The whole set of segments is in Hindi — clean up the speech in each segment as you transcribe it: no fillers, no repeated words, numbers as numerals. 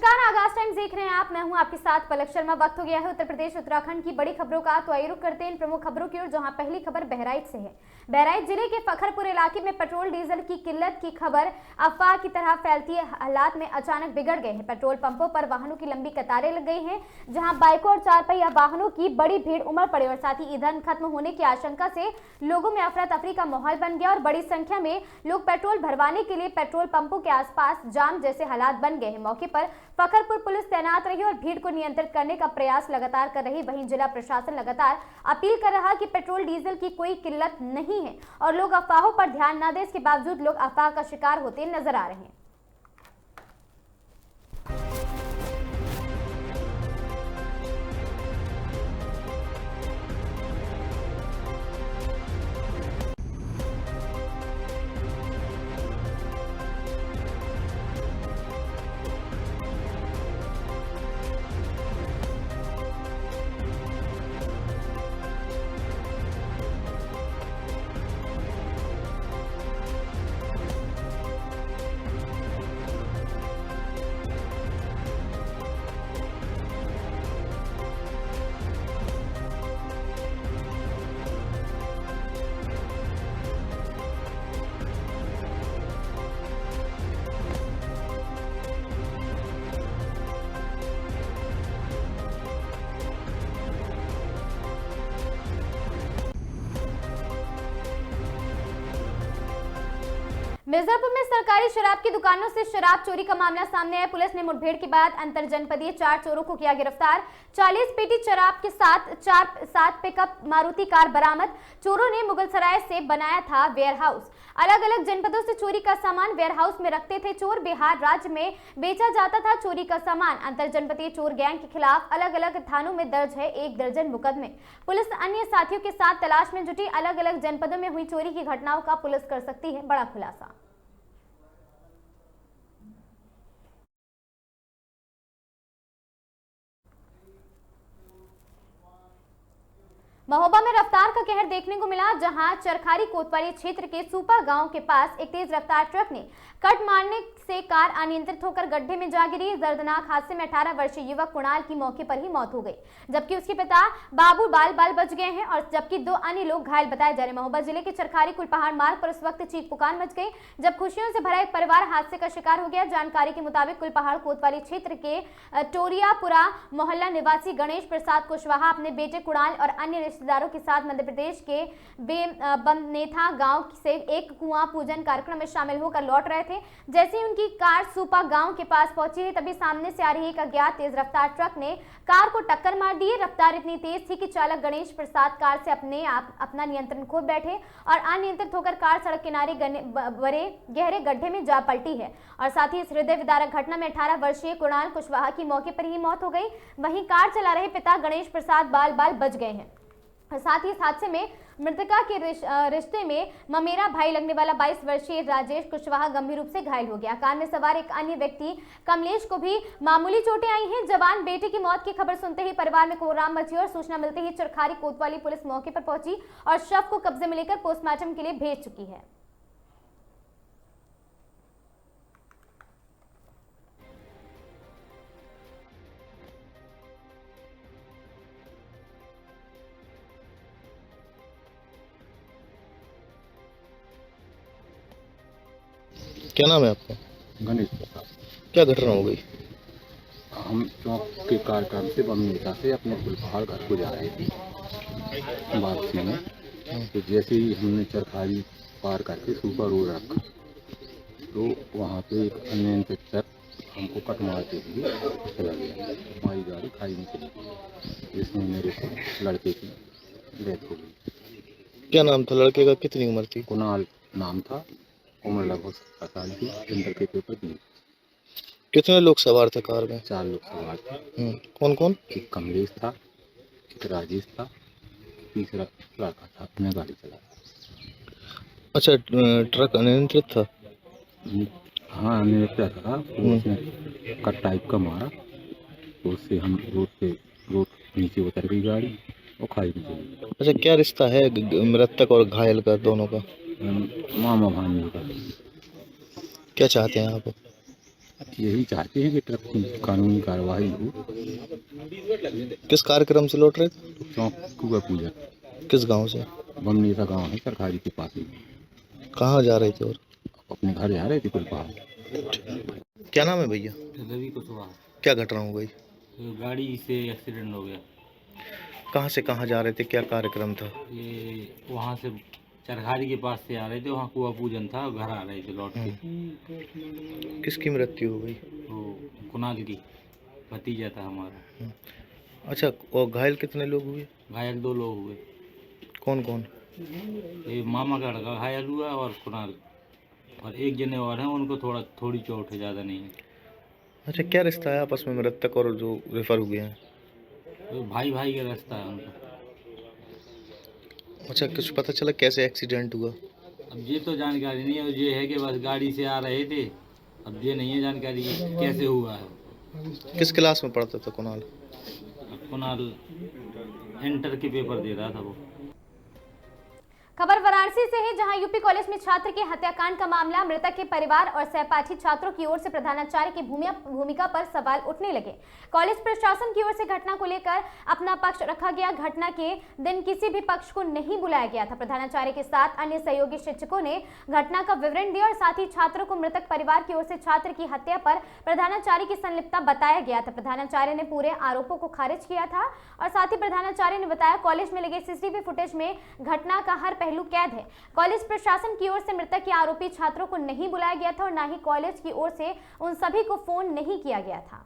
नमस्कार, आगाज टाइम्स देख रहे हैं आप। मैं हूं आपके साथ पलक शर्मा। वक्त हो गया है उत्तर प्रदेश उत्तराखंड की बड़ी खबरों का। तो आइए रुक करते हैं इन प्रमुख खबरों की ओर, जहां पहली खबर बहराइच से है। बहराइच जिले के फखरपुर इलाके में पेट्रोल डीजल की किल्लत की खबर अफवाह की तरह फैलती है। हालात में अचानक बिगड़ गए हैं। पेट्रोल पंपों पर वाहनों की लंबी कतारें लग गई हैं, जहां बाइकों और चार पहिया वाहनों की बड़ी भीड़ उमड़ पड़ी और साथ ही ईंधन खत्म होने की आशंका से लोगों में अफरा तफरी का माहौल बन गया और बड़ी संख्या में लोग पेट्रोल भरवाने के लिए पेट्रोल पंपों के आसपास जाम जैसे हालात बन गए हैं। मौके पर फखरपुर पुलिस तैनात रही और भीड़ को नियंत्रित करने का प्रयास लगातार कर रही। वहीं जिला प्रशासन लगातार अपील कर रहा कि पेट्रोल डीजल की कोई किल्लत नहीं है और लोग अफवाहों पर ध्यान न दें। इसके बावजूद लोग अफवाह का शिकार होते नजर आ रहे हैं। मिर्जापुर में सरकारी शराब की दुकानों से शराब चोरी का मामला सामने आया। पुलिस ने मुठभेड़ के बाद अंतर जनपदीय 4 चोरों को किया गिरफ्तार। 40 पेटी शराब के साथ 7 पिकअप मारुति कार बरामद। चोरों ने मुगलसराय से बनाया था वेयरहाउस। अलग अलग जनपदों से चोरी का सामान वेयरहाउस में रखते थे चोर। बिहार राज्य में बेचा जाता था चोरी का सामान। अंतर जनपदीय चोर गैंग के खिलाफ अलग अलग थानों में दर्ज है 1 दर्जन मुकदमे। पुलिस अन्य साथियों के साथ तलाश में जुटी। अलग अलग जनपदों में हुई चोरी की घटनाओं का पुलिस कर सकती है बड़ा खुलासा। महोबा में रफ्तार का कहर देखने को मिला, जहां चरखारी कोतवाली क्षेत्र के सुपा गांव के पास एक तेज रफ्तार ट्रक ने कट मारने से कार अनियंत्रित होकर गड्ढे में जा गिरी। दर्दनाक हादसे में 18 वर्षीय युवक कुणाल की मौके पर ही मौत हो गई, जबकि उसके पिता बाबू बाल बच गए हैं और जबकि 2 अन्य लोग घायल बताए जा रहे हैं। महोबा जिले के चरखारी कुलपहाड़ मार्ग पर उस वक्त चीख पुकार मच गई जब खुशियों से भरा एक परिवार हादसे का शिकार हो गया। जानकारी के मुताबिक कुलपहाड़ कोतवाली क्षेत्र के टोरियापुरा मोहल्ला निवासी गणेश प्रसाद कुशवाहा अपने बेटे कुणाल और अन्य रिश्तेदारों के साथ मध्य प्रदेश के बमनेथा गांव से एक कुआं पूजन कार्यक्रम में शामिल होकर लौट रहे थे। जैसे ही उनकी कार सुपा गांव के पास पहुंची तभी सामने से आ रही एक अज्ञात तेज रफ्तार ट्रक ने कार को टक्कर मार दी। रफ्तार इतनी तेज थी कि चालक गणेश प्रसाद कार से अपना नियंत्रण खो बैठे और अनियंत्रित होकर कार सड़क किनारे बड़े गहरे गड्ढे में जा पलटी है और साथ ही इस हृदय विदारक घटना में 18 वर्षीय कुणाल कुशवाहा की मौके पर ही मौत हो गई। वहीं कार चला रहे पिता गणेश प्रसाद बाल बच गए हैं। साथ ही इस हादसे में मृतका के रिश्ते में ममेरा भाई लगने वाला 22 वर्षीय राजेश कुशवाहा गंभीर रूप से घायल हो गया। कार में सवार एक अन्य व्यक्ति कमलेश को भी मामूली चोटें आई हैं। जवान बेटे की मौत की खबर सुनते ही परिवार में कोहराम मची और सूचना मिलते ही चरखारी कोतवाली पुलिस मौके पर पहुंची और शव को कब्जे में लेकर पोस्टमार्टम के लिए भेज चुकी है। क्या नाम है आपका? गणेश प्रसाद। क्या घटना हो गई? हम चौक के कार्यक्रम से बमनेता से अपने कुलपहाड़ घर को जा रहे थे वापसी में। तो जैसे ही हमने चरखारी पार करके सुपर रोड रखा तो वहाँ पे एक अनियंत्रित ट्रक हमको कट मारते हुए चला गया। हमारी गाड़ी खाई में चली गई, जिसमें मेरे लड़के की डेथ हो गई। क्या नाम था लड़के का? कितनी उम्र थी? कुणाल नाम था, उम्र लगभग 17 साल की। इंटर के पेपर दिए। कितने लोग सवार थे कार में? 4 लोग सवार थे। कौन कौन? एक कमलेश था, एक राजेश था, तीसरा लड़का था अपने गाड़ी चला। अच्छा, ट्रक अनियंत्रित था? हाँ, अनियंत्रित था। उसने कट टाइप का मारा तो उससे हम रोड नीचे उतर गई गाड़ी और खाई में चली गई। अच्छा, क्या रिश्ता है मृतक और घायल का दोनों का? मामा भांजे का। क्या चाहते हैं आप? यही चाहते हैं कि ट्रक की कानूनी कार्रवाई हो। किस कार्यक्रम से लौट रहे थे? चौक कुआ पूजा किस गांव से? बमनेसा गांव है सरकारी के पास ही। कहाँ जा रहे थे और अपने घर जा रहे थे कुलपहाड़। क्या नाम है भैया? रवि कुशवाहा। क्या घटना हो गई? गाड़ी से एक्सीडेंट हो गया। कहाँ से कहाँ जा रहे थे? क्या कार्यक्रम था? ये वहाँ से चरखारी के पास से आ रहे थे, वहाँ कुआ पूजन था, घर आ रहे थे लौट के। किसकी मृत्यु हो गई? तो कुणाल की भतीजा था हमारा। अच्छा, और घायल कितने लोग हुए? घायल 2 लोग हुए। कौन कौन? ये मामा का लड़का घायल हुआ और कुणाल, और एक जने और हैं, उनको थोड़ी चोट है, ज़्यादा नहीं है। अच्छा, क्या रिश्ता है आपस में मृतक और जो रेफर हुए हैं? तो भाई भाई का रास्ता है उनका। अच्छा, कुछ पता चला कैसे एक्सीडेंट हुआ? अब ये तो जानकारी नहीं है, ये है कि बस गाड़ी से आ रहे थे। अब ये नहीं है जानकारी कि कैसे हुआ है। किस क्लास में पढ़ता था कुणाल? कुणाल इंटर के पेपर दे रहा था वो। खबर वाराणसी से है, जहां यूपी कॉलेज में छात्र के हत्याकांड का मामला, मृतक के परिवार और सहपाठी छात्रों की ओर से प्रधानाचार्य की भूमिका पर सवाल उठने लगे। कॉलेज प्रशासन की ओर से घटना को लेकर अपना पक्ष रखा गया। घटना के दिन किसी भी पक्ष को नहीं बुलाया गया था। प्रधानाचार्य के साथ अन्य सहयोगी शिक्षकों ने घटना का विवरण दिया और साथ ही छात्रों को मृतक परिवार की ओर से छात्र की हत्या पर प्रधानाचार्य की संलिप्तता बताया गया था। प्रधानाचार्य ने पूरे आरोपों को खारिज किया था और साथ ही प्रधानाचार्य ने बताया, कॉलेज में लगे सीसीटीवी फुटेज में घटना का हर पहलू कैद है। कॉलेज प्रशासन की ओर से मृतक के आरोपी छात्रों को नहीं बुलाया गया था और न ही कॉलेज की ओर से उन सभी को फोन नहीं किया गया था।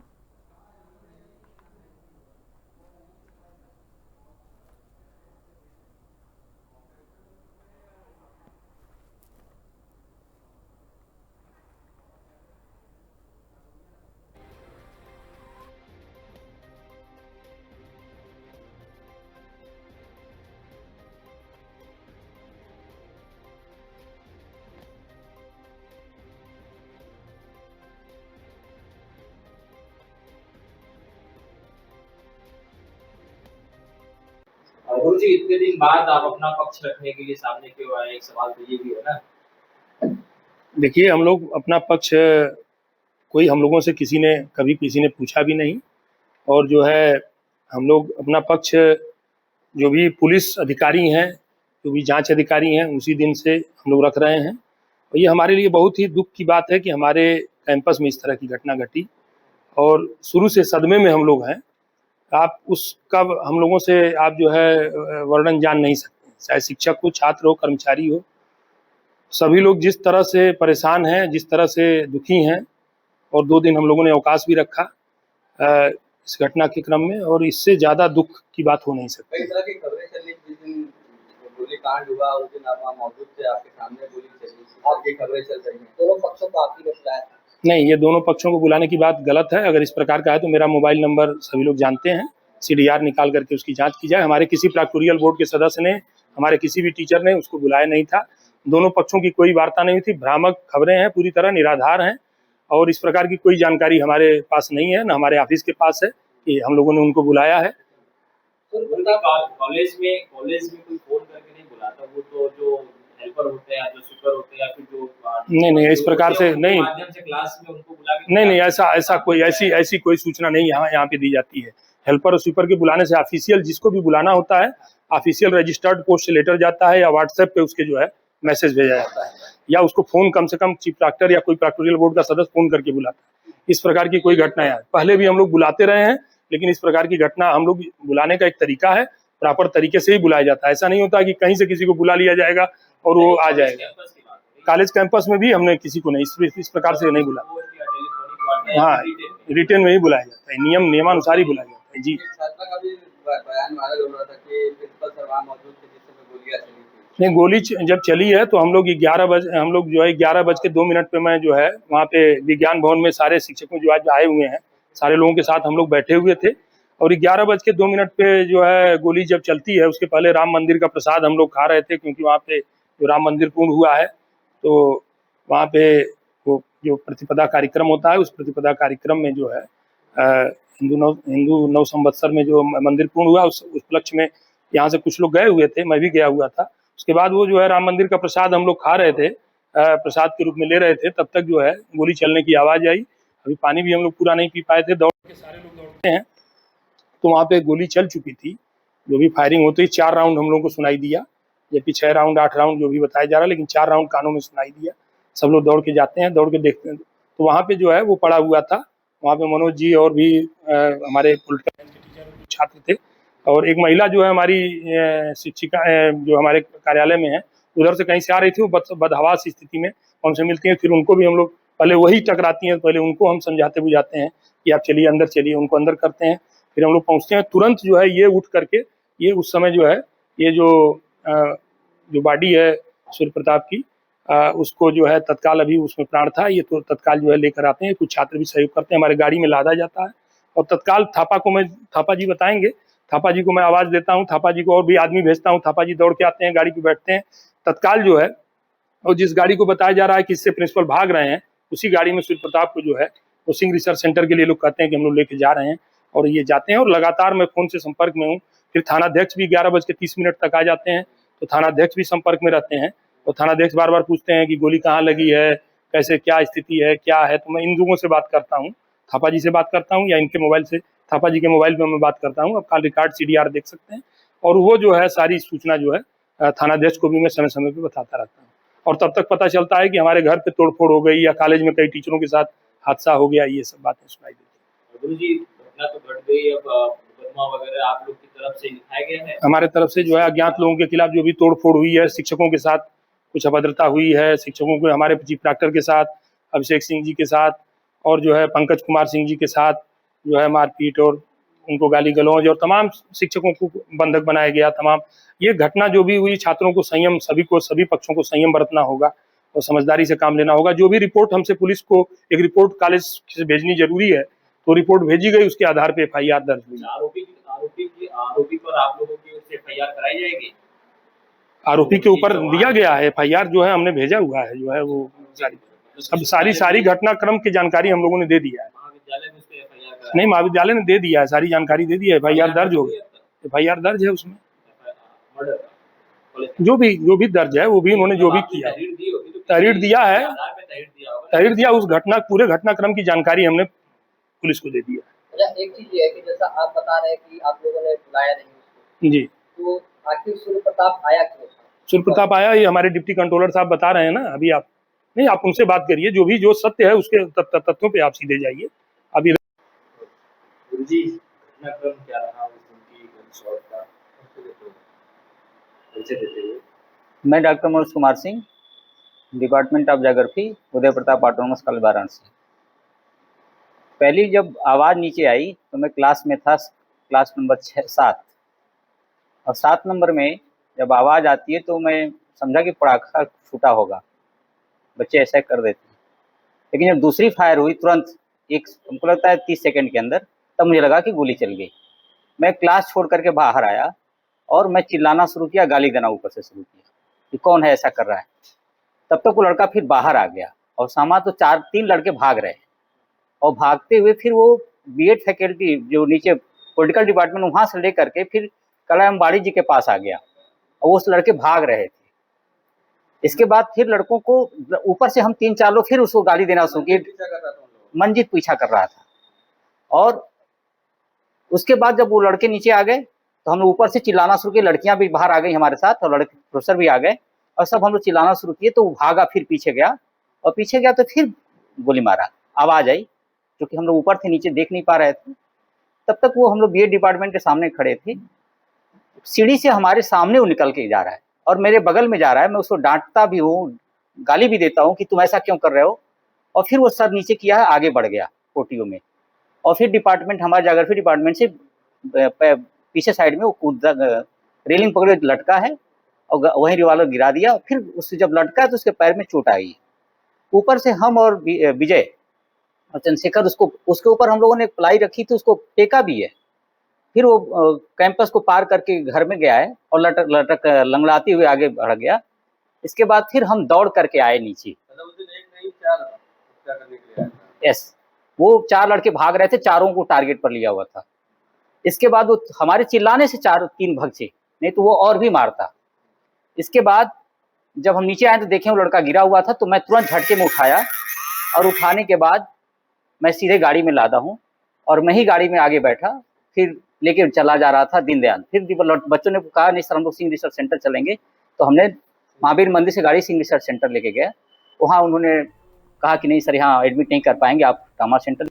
गुरु जी, इतने दिन बाद आप अपना पक्ष रखने के लिए सामने क्यों आए? एक सवाल तो ये भी है ना। देखिए, हम लोग अपना पक्ष, कोई हम लोगों से कभी किसी ने पूछा भी नहीं, और जो है हम लोग अपना पक्ष, जो भी पुलिस अधिकारी हैं, जो भी जांच अधिकारी हैं, उसी दिन से हम लोग रख रहे हैं। और ये हमारे लिए बहुत ही दुख की बात है कि हमारे कैंपस में इस तरह की घटना घटी, और शुरू से सदमे में हम लोग हैं। आप उसका हम लोगों से आप जो है वर्णन जान नहीं सकते, चाहे शिक्षक हो, छात्र हो, कर्मचारी हो, सभी लोग जिस तरह से परेशान हैं, जिस तरह से दुखी हैं। और 2 दिन हम लोगों ने अवकाश भी रखा इस घटना के क्रम में, और इससे ज़्यादा दुख की बात हो नहीं सकती। कई तरह की खबरें चली, जिस दिन गोलीकांड हुआ उस दिन आप वहाँ मौजूद थे, आपके सामने गोली चली, आपकी खबरें चल रही हैं। दोनों पक्षों को आपकी बुलाया? नहीं, ये दोनों पक्षों को बुलाने की बात गलत है। अगर इस प्रकार का है तो मेरा मोबाइल नंबर सभी लोग जानते हैं, CDR निकाल करके उसकी जांच की जाए। हमारे किसी प्रोक्टोरियल बोर्ड के सदस्य ने, हमारे किसी भी टीचर ने उसको बुलाया नहीं था। दोनों पक्षों की कोई वार्ता नहीं हुई थी। भ्रामक खबरें हैं, पूरी तरह निराधार हैं, और इस प्रकार की कोई जानकारी हमारे पास नहीं है, न हमारे ऑफिस के पास है कि हम लोगों ने उनको बुलाया है। कॉलेज में कोई फोन करके नहीं बुलाता, वो तो जो हेल्पर होते हैं, जो सुपर होते हैं, या फिर जो नहीं, इस प्रकार से नहीं, माध्यम से क्लास में उनको बुला के नहीं, ऐसा कोई ऐसी कोई सूचना नहीं यहाँ पे दी जाती है। हेल्पर और स्वीपर के बुलाने से ऑफिशियल जिसको भी बुलाना होता है, ऑफिशियल रजिस्टर्ड पोस्ट से लेटर जाता है, या व्हाट्सएप पे उसके जो है मैसेज भेजा जाता है, या उसको फोन कम से कम चीफ प्रॉक्टर या कोई प्रोक्टोरियल बोर्ड का सदस्य फोन करके बुलाता है। इस प्रकार की कोई घटना है, पहले भी हम लोग बुलाते रहे हैं, लेकिन इस प्रकार की घटना, हम लोग बुलाने का एक तरीका है, प्रॉपर तरीके से ही बुलाया जाता है। ऐसा नहीं होता कि कहीं से किसी को बुला लिया जाएगा और वो आ जाएगा। कॉलेज कैंपस में भी हमने किसी को नहीं इस प्रकार से नहीं बुला। हाँ, रिटर्न में ही बुलाया जाता है, नियमानुसार ही बुलाया जाता है। जी, नहीं, गोली जब चली है तो हम लोग 11:02 पे मैं जो है वहाँ पे विज्ञान भवन में सारे शिक्षकों जो आज आए हुए हैं, सारे लोगों के साथ हम लोग बैठे हुए थे, और 11:02 पे जो है गोली जब चलती है, उसके पहले राम मंदिर का प्रसाद हम लोग खा रहे थे, क्योंकि वहाँ पे जो राम मंदिर पूर्ण हुआ है, तो वहाँ पे वो जो प्रतिपदा कार्यक्रम होता है, उस प्रतिपदा कार्यक्रम में जो है हिंदू नव संवत्सर में जो मंदिर पूर्ण हुआ, उस उपलक्ष्य में यहाँ से कुछ लोग गए हुए थे, मैं भी गया हुआ था। उसके बाद वो जो है राम मंदिर का प्रसाद हम लोग खा रहे थे, प्रसाद के रूप में ले रहे थे, तब तक जो है गोली चलने की आवाज़ आई। अभी पानी भी हम लोग पूरा नहीं पी पाए थे, दौड़ के सारे लोग दौड़ते हैं तो वहाँ पे गोली चल चुकी थी। जो भी फायरिंग होती है 4 राउंड हम लोगों को सुनाई दिया, जबकि 6 राउंड 8 राउंड जो भी बताया जा रहा है, लेकिन 4 राउंड कानों में सुनाई दिया। सब लोग दौड़ के जाते हैं, दौड़ के देखते हैं तो वहाँ पे जो है वो पड़ा हुआ था। वहाँ पे मनोज जी और भी हमारे पॉलिटिकल के टीचर छात्र थे, और एक महिला जो है हमारी शिक्षिका जो हमारे कार्यालय में है, उधर से कहीं से आ रही थी, वो बदहवास स्थिति में हमसे मिलती हैं। फिर उनको भी हम लोग पहले वही टकराती हैं, पहले उनको हम समझाते बुझाते हैं कि आप चलिए अंदर चलिए, उनको अंदर करते हैं। फिर हम लोग पहुँचते हैं, तुरंत जो है ये उठ करके, ये उस समय जो है ये जो बॉडी है सूर्य प्रताप की, उसको जो है तत्काल, अभी उसमें प्राण था, ये तो तत्काल जो है लेकर आते हैं। कुछ छात्र भी सहयोग करते हैं, हमारे गाड़ी में लादा जाता है और तत्काल थापा जी बताएंगे, थापा जी को मैं आवाज़ देता हूँ, थापा जी को और भी आदमी भेजता हूँ, थापा जी दौड़ के आते हैं, गाड़ी पे बैठते हैं तत्काल जो है। और जिस गाड़ी को बताया जा रहा है कि इससे प्रिंसिपल भाग रहे हैं, उसी गाड़ी में सूर्य प्रताप को जो है वो सिंह रिसर्च सेंटर के लिए लोग कहते हैं कि हम लोग लेके जा रहे हैं, और ये जाते हैं। और लगातार मैं फ़ोन से संपर्क में हूँ। फिर थानाध्यक्ष भी 11:30 तक आ जाते हैं, तो थानाध्यक्ष भी संपर्क में रहते हैं, और थानाध्यक्ष बार बार पूछते हैं कि गोली कहाँ लगी है, कैसे, क्या स्थिति है, क्या है। तो मैं इन लोगों से बात करता हूँ, थापा जी से बात करता हूँ, या इनके मोबाइल से, थापा जी के मोबाइल पर मैं बात करता हूँ। अब कॉल रिकॉर्ड CDR देख सकते हैं, और वो जो है सारी सूचना जो है थानाध्यक्ष को भी मैं समय समय पर बताता रहता हूँ। और तब तक पता चलता है कि हमारे घर पे तोड़फोड़ हो गई, या कॉलेज में कई टीचरों के साथ हादसा हो गया, ये सब बातें सुनाई देती गुरु जी, घटना तो घट गई, अब मुकदमा वगैरह आप लोग की तरफ से लिखाया गया है? हमारे तरफ से जो है अज्ञात लोगों के खिलाफ जो भी तोड़फोड़ हुई है, शिक्षकों के साथ कुछ अभद्रता हुई है, शिक्षकों को हमारे चीफ डॉक्टर के साथ, अभिषेक सिंह जी के साथ, और जो है पंकज कुमार सिंह जी के साथ जो है मारपीट और उनको गाली गलौज, और तमाम शिक्षकों को बंधक बनाया गया। तमाम ये घटना जो भी हुई, छात्रों को संयम, सभी पक्षों को संयम बरतना होगा और समझदारी से काम लेना होगा। जो भी रिपोर्ट हमसे पुलिस को एक रिपोर्ट कॉलेज से भेजनी जरूरी है, तो रिपोर्ट भेजी गई, उसके आधार पे FIR दर्ज हुई। आरोपी पर आप लोगों की ओर से FIR कराई जाएगी? आरोपी के ऊपर दिया गया है FIR, जो है हमने भेजा हुआ है, जो है वो सारी घटनाक्रम की जानकारी हम लोगों ने दे दिया है। महाविद्यालय में उसपे FIR नहीं, महाविद्यालय ने दे दिया है, सारी जानकारी दे दी है, FIR दर्ज हो गई, FIR दर्ज है उसमें। जो भी दर्ज है, वो भी उन्होंने जो भी किया, तहरीर दिया है, तहरीर दिया, उस पूरे घटनाक्रम की जानकारी हमने पुलिस को दे दिया। अच्छा, एक चीज ये है कि जैसा आप बता रहे हैं कि आप लोगों ने बुलाया नहीं उसको, जी, तो आखिर सूर्य प्रताप आया क्यों? सूर्य प्रताप आया, ये हमारे डिप्टी कंट्रोलर साहब बता रहे हैं ना। अभी आप नहीं, आप उनसे बात करिए, जो सत्य है उसके तथ्यों पे आप सीधे जाइए। अभी गुरुजी, घटनाक्रम क्या रहा उनकी गनशॉट का? मैं doctor Manoj Kumar Singh, department of geography, Uday Pratap autonomous college Varanasi. पहली जब आवाज़ नीचे आई तो मैं क्लास में था, क्लास नंबर 7, और 7 नंबर में जब आवाज़ आती है तो मैं समझा कि पटाखा फूटा होगा, बच्चे ऐसा कर देते हैं। लेकिन जब दूसरी फायर हुई तुरंत, हमको लगता है 30 सेकंड के अंदर, तब मुझे लगा कि गोली चल गई। मैं क्लास छोड़ करके बाहर आया और मैं चिल्लाना शुरू किया, गाली देना ऊपर से शुरू किया कि कौन है ऐसा कर रहा है। तब तक वो लड़का फिर बाहर आ गया, और सामा तो 3 लड़के भाग रहे, और भागते हुए फिर वो B.Ed फैकल्टी जो नीचे पॉलिटिकल डिपार्टमेंट, वहाँ से ले करके फिर कलामबाड़ी जी के पास आ गया, और वो उस लड़के भाग रहे थे। इसके बाद फिर लड़कों को ऊपर से हम 3-4 लोग फिर उसको गाली देना शुरू किए। मंजित पीछा कर रहा था, और उसके बाद जब वो लड़के नीचे आ गए तो हमने ऊपर से चिल्लाना शुरू किया, लड़कियां भी बाहर आ गई हमारे साथ, और लड़के प्रोफेसर भी आ गए, और सब हम लोग चिल्लाना शुरू किए। तो वो भागा, फिर पीछे गया, और पीछे गया तो फिर गोली मारा। आवाज़ आई, क्योंकि हम लोग ऊपर थे, नीचे देख नहीं पा रहे थे। तब तक वो हम लोग B.Ed डिपार्टमेंट के सामने खड़े थे। सीढ़ी से हमारे सामने वो निकल के जा रहा है और मेरे बगल में जा रहा है। मैं उसको डांटता भी हूँ, गाली भी देता हूँ कि तुम ऐसा क्यों कर रहे हो, और फिर वो सर नीचे किया है, आगे बढ़ गया कोटियों में। और फिर डिपार्टमेंट, हमारे ज्योग्राफी डिपार्टमेंट से पीछे साइड में वो कूदा, रेलिंग पकड़े लटका है, और वहीं रिवाल्वर गिरा दिया। फिर उससे जब लटका तो उसके पैर में चोट आई। ऊपर से हम और विजय और चंद्रशेखर, उसके ऊपर हम लोगों ने प्लाई रखी थी, उसको टेका भी है। फिर वो कैंपस को पार करके घर में गया है, और लटक लंगड़ाते हुए आगे बढ़ गया। इसके बाद फिर हम दौड़ करके आए नीचे। यस, वो 4 लड़के भाग रहे थे, चारों को टारगेट पर लिया हुआ था। इसके बाद वो हमारे चिल्लाने से 3 भगे, नहीं तो वो और भी मारता। इसके बाद जब हम नीचे आए तो देखें वो लड़का गिरा हुआ था, तो मैं तुरंत झटके में उठाया, और उठाने के बाद मैं सीधे गाड़ी में लादा हूँ और मैं ही गाड़ी में आगे बैठा, फिर लेके चला जा रहा था दीनदयाल। फिर बच्चों ने कहा नहीं सर हम लोग सिंह रिसर्च सेंटर चलेंगे, तो हमने महावीर मंदिर से गाड़ी सिंह रिसर्च सेंटर लेके गए। वहाँ उन्होंने कहा कि नहीं सर यहाँ एडमिट नहीं कर पाएंगे, आप ट्रामा सेंटर।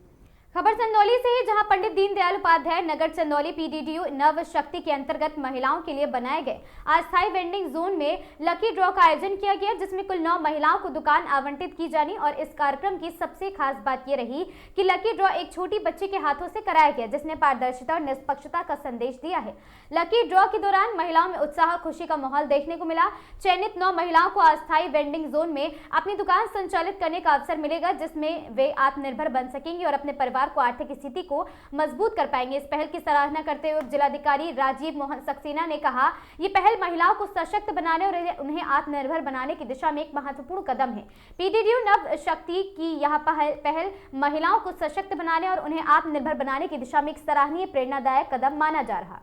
खबर चंदौली से ही, जहां पंडित दीनदयाल उपाध्याय नगर चंदौली पीडीडीयू नव शक्ति के अंतर्गत महिलाओं के लिए बनाए गए अस्थायी वेंडिंग जोन में लकी ड्रॉ का आयोजन किया गया, जिसमें कुल 9 महिलाओं को दुकान आवंटित की जानी। और इस कार्यक्रम की सबसे खास बात यह रही कि लकी ड्रॉ एक छोटी बच्ची के हाथों से कराया गया, जिसने पारदर्शिता और निष्पक्षता का संदेश दिया है। लकी ड्रॉ के दौरान महिलाओं में उत्साह खुशी का माहौल देखने को मिला। चयनित 9 महिलाओं को अस्थायी वेंडिंग जोन में अपनी दुकान संचालित करने का अवसर मिलेगा, जिसमें वे आत्मनिर्भर बन सकेंगी और अपने परिवार को आर्थिक स्थिति को मजबूत कर पाएंगे। इस पहल की सराहना करते हुए जिलाधिकारी राजीव मोहन सक्सेना ने कहा, ये पहल महिलाओं को सशक्त बनाने और उन्हें आत्मनिर्भर बनाने की दिशा में एक महत्वपूर्ण कदम है। पीडीडीयू नव शक्ति की यह पहल महिलाओं को सशक्त बनाने और उन्हें आत्मनिर्भर बनाने की दिशा में एक सराहनीय प्रेरणादायक कदम माना जा रहा।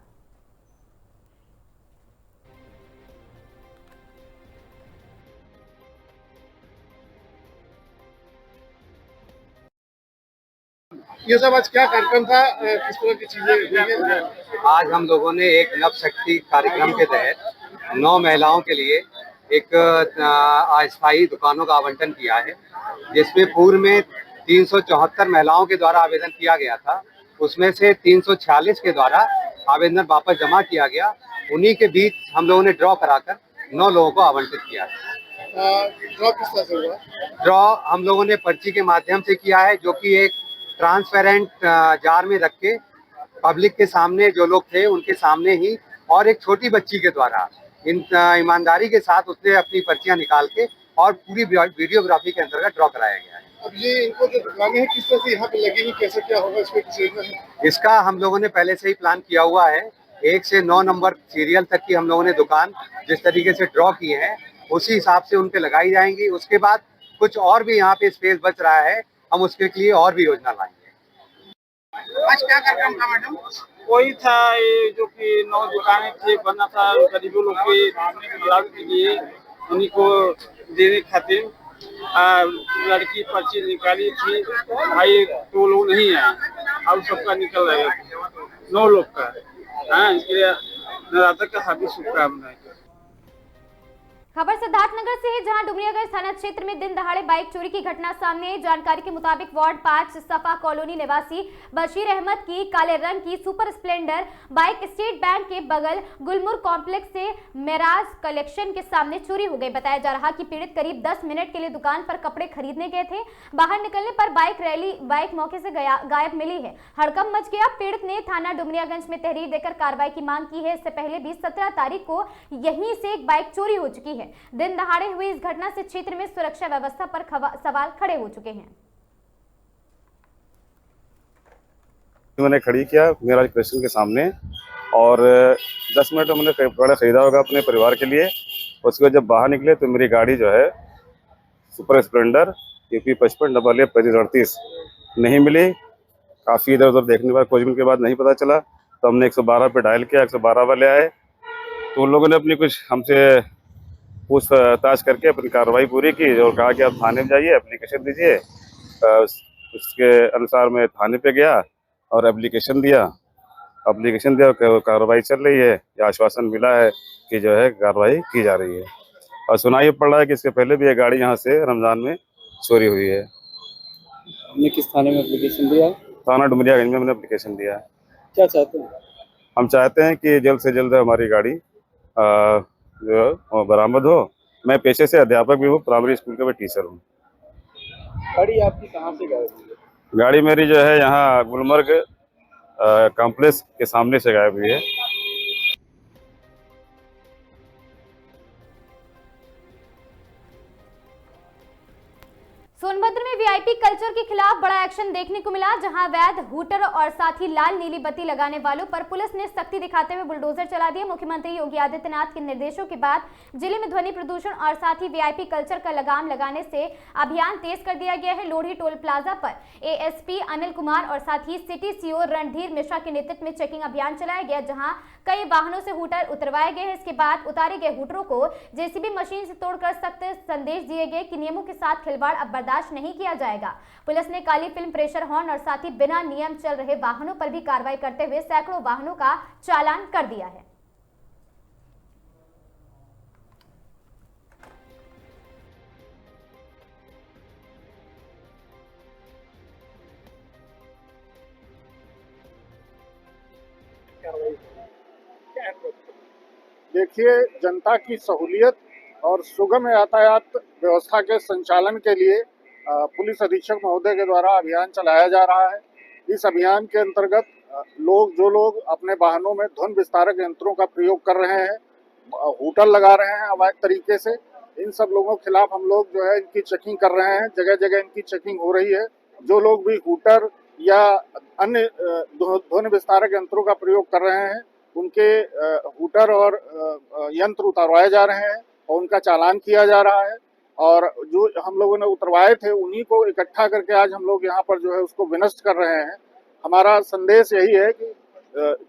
ये सब आज क्या कार्यक्रम था, किस तरह की चीजें हुई हैं? आज हम लोगों ने एक नव शक्ति कार्यक्रम के तहत 9 महिलाओं के लिए एक अस्थायी दुकानों का आवंटन किया है, जिसमें पूर्व में 374 महिलाओं के द्वारा आवेदन किया गया था। उसमें से 346 के द्वारा आवेदन वापस जमा किया गया। उन्हीं के बीच हम लोगों ने ड्रॉ कराकर 9 लोगों को आवंटित किया है। ड्रॉ किस तरह से हुआ? ड्रॉ हम लोगों ने पर्ची के माध्यम से किया है, जो कि एक ट्रांसपेरेंट जार में रख के पब्लिक के सामने जो लोग थे उनके सामने ही, और एक छोटी बच्ची के द्वारा ईमानदारी के साथ उसने अपनी पर्चियां निकाल के और पूरी वीडियोग्राफी के अंतर्गत ड्रॉ कराया गया है। अब ये इनको जो दुकानें हैं किस तरह से यहाँ पे लगेगी, कैसे क्या होगा, इसमें कुछ योजना है? इसका हम लोगों ने पहले से ही प्लान किया हुआ है। 1 से 9 नंबर सीरियल तक की हम लोगों ने दुकान जिस तरीके से ड्रॉ किए हैं उसी हिसाब से उन पे लगाई जाएंगी। उसके बाद कुछ और भी यहाँ पे स्पेस बच रहा है, हम उसके लिए और भी योजना लाएंगे। आज क्या कार्यक्रम था मैडम? वही था ये जो कि 9 दुकानें थे, बना था गरीबों लोग के लाभ के लिए, उन्हीं को देने खातिर लड़की पर्ची निकाली थी। भाई तो लोग नहीं है, अब सबका निकल रहा है 9 लोग का। इसके लिए नवरात्र का हार्दिक शुभकामनाएं। खबर सिद्धार्थनगर से है, जहां डुमरियागंज थाना क्षेत्र में दिन दहाड़े बाइक चोरी की घटना सामने आई। जानकारी के मुताबिक वार्ड 5 सफा कॉलोनी निवासी बशीर अहमद की काले रंग की super Splendor bike state bank के बगल गुलमुर कॉम्प्लेक्स से मेराज कलेक्शन के सामने चोरी हो गई। बताया जा रहा कि पीड़ित करीब 10 मिनट के लिए दुकान पर कपड़े खरीदने गए थे। बाहर निकलने पर बाइक मौके से गायब मिली है। हड़कंप मच गया। पीड़ित ने थाना डुमरियागंज में तहरीर देकर कार्रवाई की मांग की है। इससे पहले भी 17 तारीख को यहीं से एक बाइक चोरी हो चुकी है। दिन दहाड़े हुई इस घटना से क्षेत्र में सुरक्षा व्यवस्था पर सवाल खड़े हो चुके हैं। मैंने खड़ी किया मेराज कलेक्शन के सामने और 10 मिनट में मैंने कपड़ा खरीदा होगा अपने परिवार के लिए। उसके बाद जब बाहर निकले तो मेरी गाड़ी जो है सुपर स्प्लेंडर UP 55 3538 नहीं मिली। काफ़ी इधर उधर देखने के बाद खोजबीन के बाद नहीं पता चला, तो हमने 112 पे डायल किया। 112 वाले आए तो उन लोगों ने अपनी कुछ हमसे पूछताछ करके अपनी कार्रवाई पूरी की और कहा कि आप थाने में जाइए, एप्लीकेशन दीजिए। उसके अनुसार मैं थाने पे गया और एप्लीकेशन दिया कार्रवाई चल रही है। ये आश्वासन मिला है कि जो है कार्रवाई की जा रही है। और सुनाई पड़ रहा है कि इसके पहले भी ये गाड़ी यहाँ से रमजान में चोरी हुई है। हमने किस थाने में एप्लीकेशन दिया? थाना डुमरियागंज में मैंने एप्लीकेशन दिया है। क्या चाहते हैं? हम चाहते हैं कि जल्द से जल्द हमारी गाड़ी जो बरामद हो। मैं पेशे से अध्यापक भी हूँ, प्राइमरी स्कूल का मैं टीचर हूँ। गाड़ी आपकी कहाँ से गायब हुई है? गाड़ी मेरी जो है यहाँ गुलमर्ग कॉम्प्लेक्स के सामने से गायब हुई है। सोनभद्र में वीआईपी कल्चर के खिलाफ बड़ा एक्शन देखने को मिला, जहां वैध हूटर और साथ ही लाल नीली बत्ती लगाने वालों पर पुलिस ने सख्ती दिखाते हुए बुलडोजर चला दिया। मुख्यमंत्री योगी आदित्यनाथ के निर्देशों के बाद जिले में ध्वनि प्रदूषण और साथ ही वीआईपी कल्चर का लगाम लगाने से अभियान तेज कर दिया गया है। लोढ़ी टोल प्लाजा पर एएसपी अनिल कुमार और साथ ही सिटी सीओ रणधीर मिश्रा के नेतृत्व में चेकिंग अभियान चलाया गया, जहाँ कई वाहनों से हूटर उतरवाए गए हैं। इसके बाद उतारे गए हूटरों को जेसीबी मशीन से तोड़कर सख्त संदेश दिए गए कि नियमों के साथ खिलवाड़ अब बर्दाश्त नहीं किया जाएगा। पुलिस ने काली फिल्म, प्रेशर हॉर्न और साथ ही बिना नियम चल रहे वाहनों पर भी कार्रवाई करते हुए सैकड़ों वाहनों का चालान कर दिया है। देखिए, जनता की सहूलियत और सुगम यातायात व्यवस्था के संचालन के लिए पुलिस अधीक्षक महोदय के द्वारा अभियान चलाया जा रहा है। इस अभियान के अंतर्गत जो लोग अपने वाहनों में ध्वनि विस्तारक यंत्रों का प्रयोग कर रहे हैं, हूटर लगा रहे हैं अवैध तरीके से, इन सब लोगों के खिलाफ हम लोग जो है इनकी चेकिंग कर रहे हैं। जगह जगह इनकी चेकिंग हो रही है। जो लोग भी हूटर या अन्य ध्वनि विस्तारक यंत्रों का प्रयोग कर रहे हैं, उनके हूटर और यंत्र उतरवाए जा रहे हैं और उनका चालान किया जा रहा है। और जो हम लोगों ने उतरवाए थे उन्हीं को इकट्ठा करके आज हम लोग यहाँ पर जो है उसको विनष्ट कर रहे हैं। हमारा संदेश यही है कि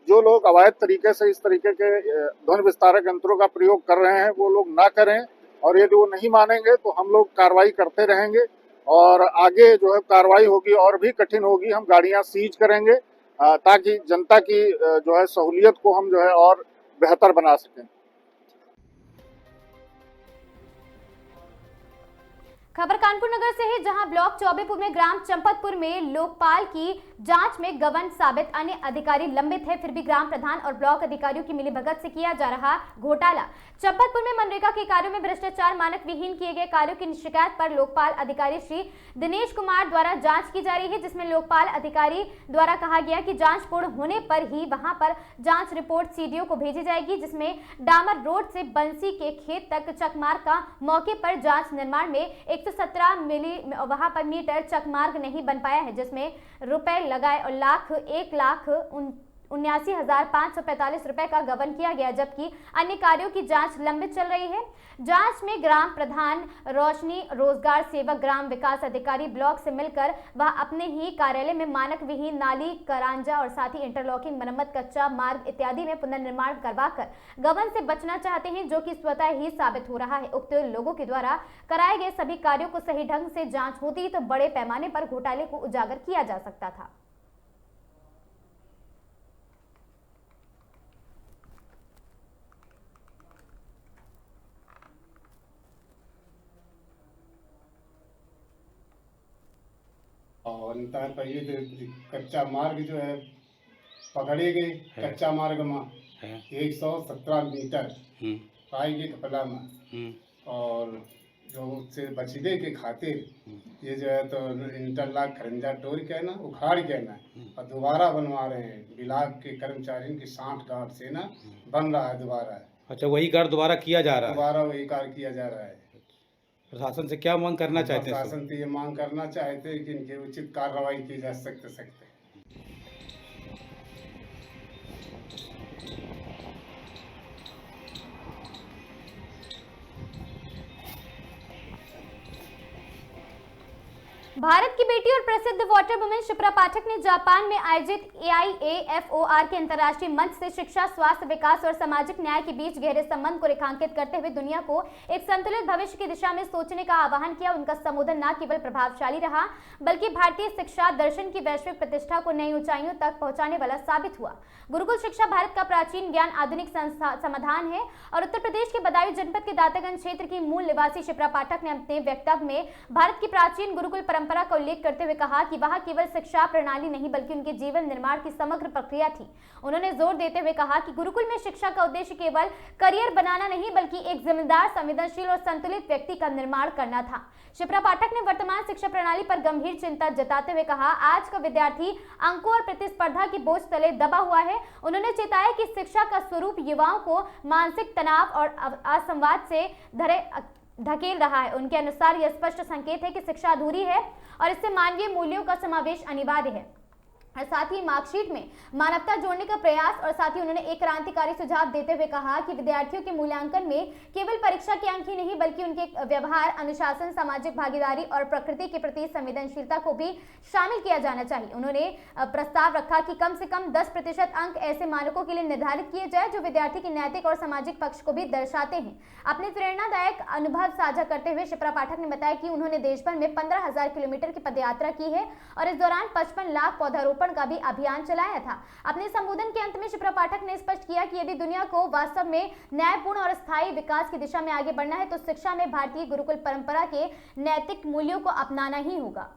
जो लोग अवैध तरीके से इस तरीके के ध्वनि विस्तारक यंत्रों का प्रयोग कर रहे हैं वो लोग ना करें, और यदि वो नहीं मानेंगे तो हम लोग कार्रवाई करते रहेंगे और आगे जो है कार्रवाई होगी और भी कठिन होगी। हम गाड़ियां सीज करेंगे ताकि जनता की जो है सहूलियत को हम जो है और बेहतर बना सकें। खबर कानपुर नगर से है, जहां ब्लॉक चौबेपुर में ग्राम चंपतपुर में लोकपाल की जांच में गबन साबित अन्य अधिकारी लंबित है, फिर भी ग्राम प्रधान और ब्लॉक अधिकारियों की मिलीभगत से किया जा रहा घोटाला। चंपतपुर में मनरेगा के कार्यों में भ्रष्टाचार, मानक विहीन किए गए कार्यों की शिकायत पर लोकपाल अधिकारी श्री दिनेश कुमार द्वारा जांच की जा रही है, जिसमें लोकपाल अधिकारी द्वारा कहा गया कि जांच पूर्ण होने पर ही वहां पर जांच रिपोर्ट सीडीओ को भेजी जाएगी, जिसमें डामर रोड से बंसी के खेत तक चकमार्ग का मौके पर जांच निर्माण में 117 मिली वहां पर मीटर चकमार्ग नहीं बन पाया है, जिसमें रुपए लगाए और 1,79,545 रुपए का गबन किया गया, जबकि अन्य कार्यों की जांच लंबित चल रही है। जांच में ग्राम प्रधान, रोशनी रोजगार सेवक, ग्राम विकास अधिकारी ब्लॉक से मिलकर वह अपने ही कार्यालय में मानक विहीन नाली, करांजा और साथ ही इंटरलॉकिंग, मरम्मत, कच्चा मार्ग इत्यादि में पुनर्निर्माण करवाकर गबन से बचना चाहते हैं, जो कि स्वतः ही साबित हो रहा है। उक्त लोगों के द्वारा कराए गए सभी कार्यों को सही ढंग से जांच होती तो बड़े पैमाने पर घोटाले को उजागर किया जा सकता था। और अंतर पर ये जो कच्चा मार्ग जो है पकड़े गए, कच्चा मार्ग में 117 मीटर पाई गई कपड़ा में, और जो उससे बचने के खातिर ये जो है तो इंटरलॉक खरंजा तोड़ के ना उखाड़ के ना और दोबारा बनवा रहे हैं। ब्लॉक के कर्मचारियों की 60 गांठ से ना बन रहा है दोबारा। अच्छा, वही कार्य दोबारा किया जा रहा है? दोबारा वही कार्य किया जा रहा है। प्रशासन से क्या मांग करना चाहते हैं? प्रशासन से ये मांग करना चाहते हैं कि इनके उचित कार्रवाई की जा सकते। भारत की बेटी और प्रसिद्ध वाटर वुमेन शिप्रा पाठक ने जापान में आयोजित AIAFOR के अंतर्राष्ट्रीय मंच से शिक्षा, स्वास्थ्य, विकास और सामाजिक न्याय के बीच गहरे संबंध को रेखांकित करते हुए दुनिया को एक संतुलित भविष्य की दिशा में सोचने का आह्वान किया। उनका संबोधन न केवल प्रभावशाली रहा बल्कि भारतीय शिक्षा दर्शन की वैश्विक प्रतिष्ठा को नई ऊंचाइयों तक पहुंचाने वाला साबित हुआ। गुरुकुल शिक्षा भारत का प्राचीन ज्ञान आधुनिक समाधान है और उत्तर प्रदेश के बदायूं जनपद के दातागंज क्षेत्र की मूल निवासी शिप्रा पाठक ने अपने वक्तव्य में भारत की प्राचीन गुरुकुल परंपरा का उल्लेख करते हुए कहा कि वह केवल शिक्षा प्रणाली नहीं बल्कि उनके जीवन निर्माण की समग्र प्रक्रिया थी। उन्होंने जोर देते हुए कहा कि गुरुकुल में शिक्षा का उद्देश्य केवल करियर बनाना नहीं बल्कि एक जिम्मेदार, संवेदनशील और संतुलित व्यक्ति का निर्माण करना था। शिप्रा पाठक ने वर्तमान शिक्षा प्रणाली पर गंभीर चिंता जताते हुए कहा, आज का विद्यार्थी अंकों और प्रतिस्पर्धा की बोझ तले दबा हुआ है। उन्होंने चेताया कि शिक्षा का स्वरूप युवाओं को मानसिक तनाव और असंवाद से धकेल रहा है। उनके अनुसार यह स्पष्ट संकेत है कि शिक्षा अधूरी है और इससे मानवीय मूल्यों का समावेश अनिवार्य है। और साथ ही मार्कशीट में मानवता जोड़ने का प्रयास और साथ ही उन्होंने एक क्रांतिकारी सुझाव देते हुए कहा कि विद्यार्थियों के मूल्यांकन में केवल परीक्षा के अंक ही नहीं बल्कि उनके व्यवहार, अनुशासन, सामाजिक भागीदारी और प्रकृति के प्रति संवेदनशीलता को भी शामिल किया जाना चाहिए। उन्होंने प्रस्ताव रखा कि कम से कम 10% अंक ऐसे मानकों के लिए निर्धारित किए जाए जो विद्यार्थी के नैतिक और सामाजिक पक्ष को भी दर्शाते हैं। अपने प्रेरणादायक अनुभव साझा करते हुए शिप्रा पाठक ने बताया कि उन्होंने देश भर में 15,000 किलोमीटर की पदयात्रा की है और इस दौरान 55 लाख पौधारोपण का भी अभियान चलाया था। अपने संबोधन के अंत में शिप्रा पाठक ने स्पष्ट किया कि यदि दुनिया को वास्तव में न्यायपूर्ण और स्थायी विकास की दिशा में आगे बढ़ना है तो शिक्षा में भारतीय गुरुकुल परंपरा के नैतिक मूल्यों को अपनाना ही होगा।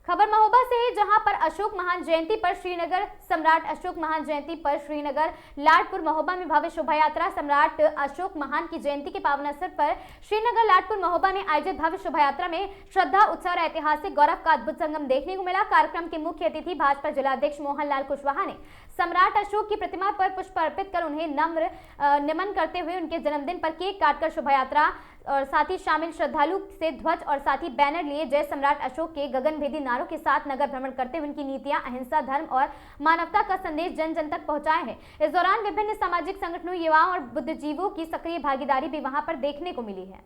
खबर महोबा से है, जहां पर अशोक महान जयंती पर श्रीनगर सम्राट अशोक महान जयंती पर श्रीनगर लाडपुर महोबा में भव्य शोभा यात्रा। सम्राट अशोक महान की जयंती के पावन अवसर पर श्रीनगर लाडपुर महोबा में आयोजित भव्य शोभा यात्रा में श्रद्धा, उत्साह और ऐतिहासिक गौरव का अद्भुत संगम देखने को मिला। कार्यक्रम के मुख्य अतिथि भाजपा जिलाध्यक्ष मोहनलाल कुशवाहा ने सम्राट अशोक की प्रतिमा पर पुष्प अर्पित कर उन्हें नम्र नमन करते हुए उनके जन्मदिन पर केक काटकर शोभा यात्रा और साथ ही शामिल श्रद्धालु से ध्वज और साथ ही बैनर लिए जय सम्राट अशोक के गगनभेदी नारों के साथ नगर भ्रमण करते हुए उनकी नीतियां, अहिंसा, धर्म और मानवता का संदेश जन जन तक पहुंचाए हैं। इस दौरान विभिन्न सामाजिक संगठनों, युवाओं और बुद्धिजीवियों की सक्रिय भागीदारी भी वहां पर देखने को मिली है।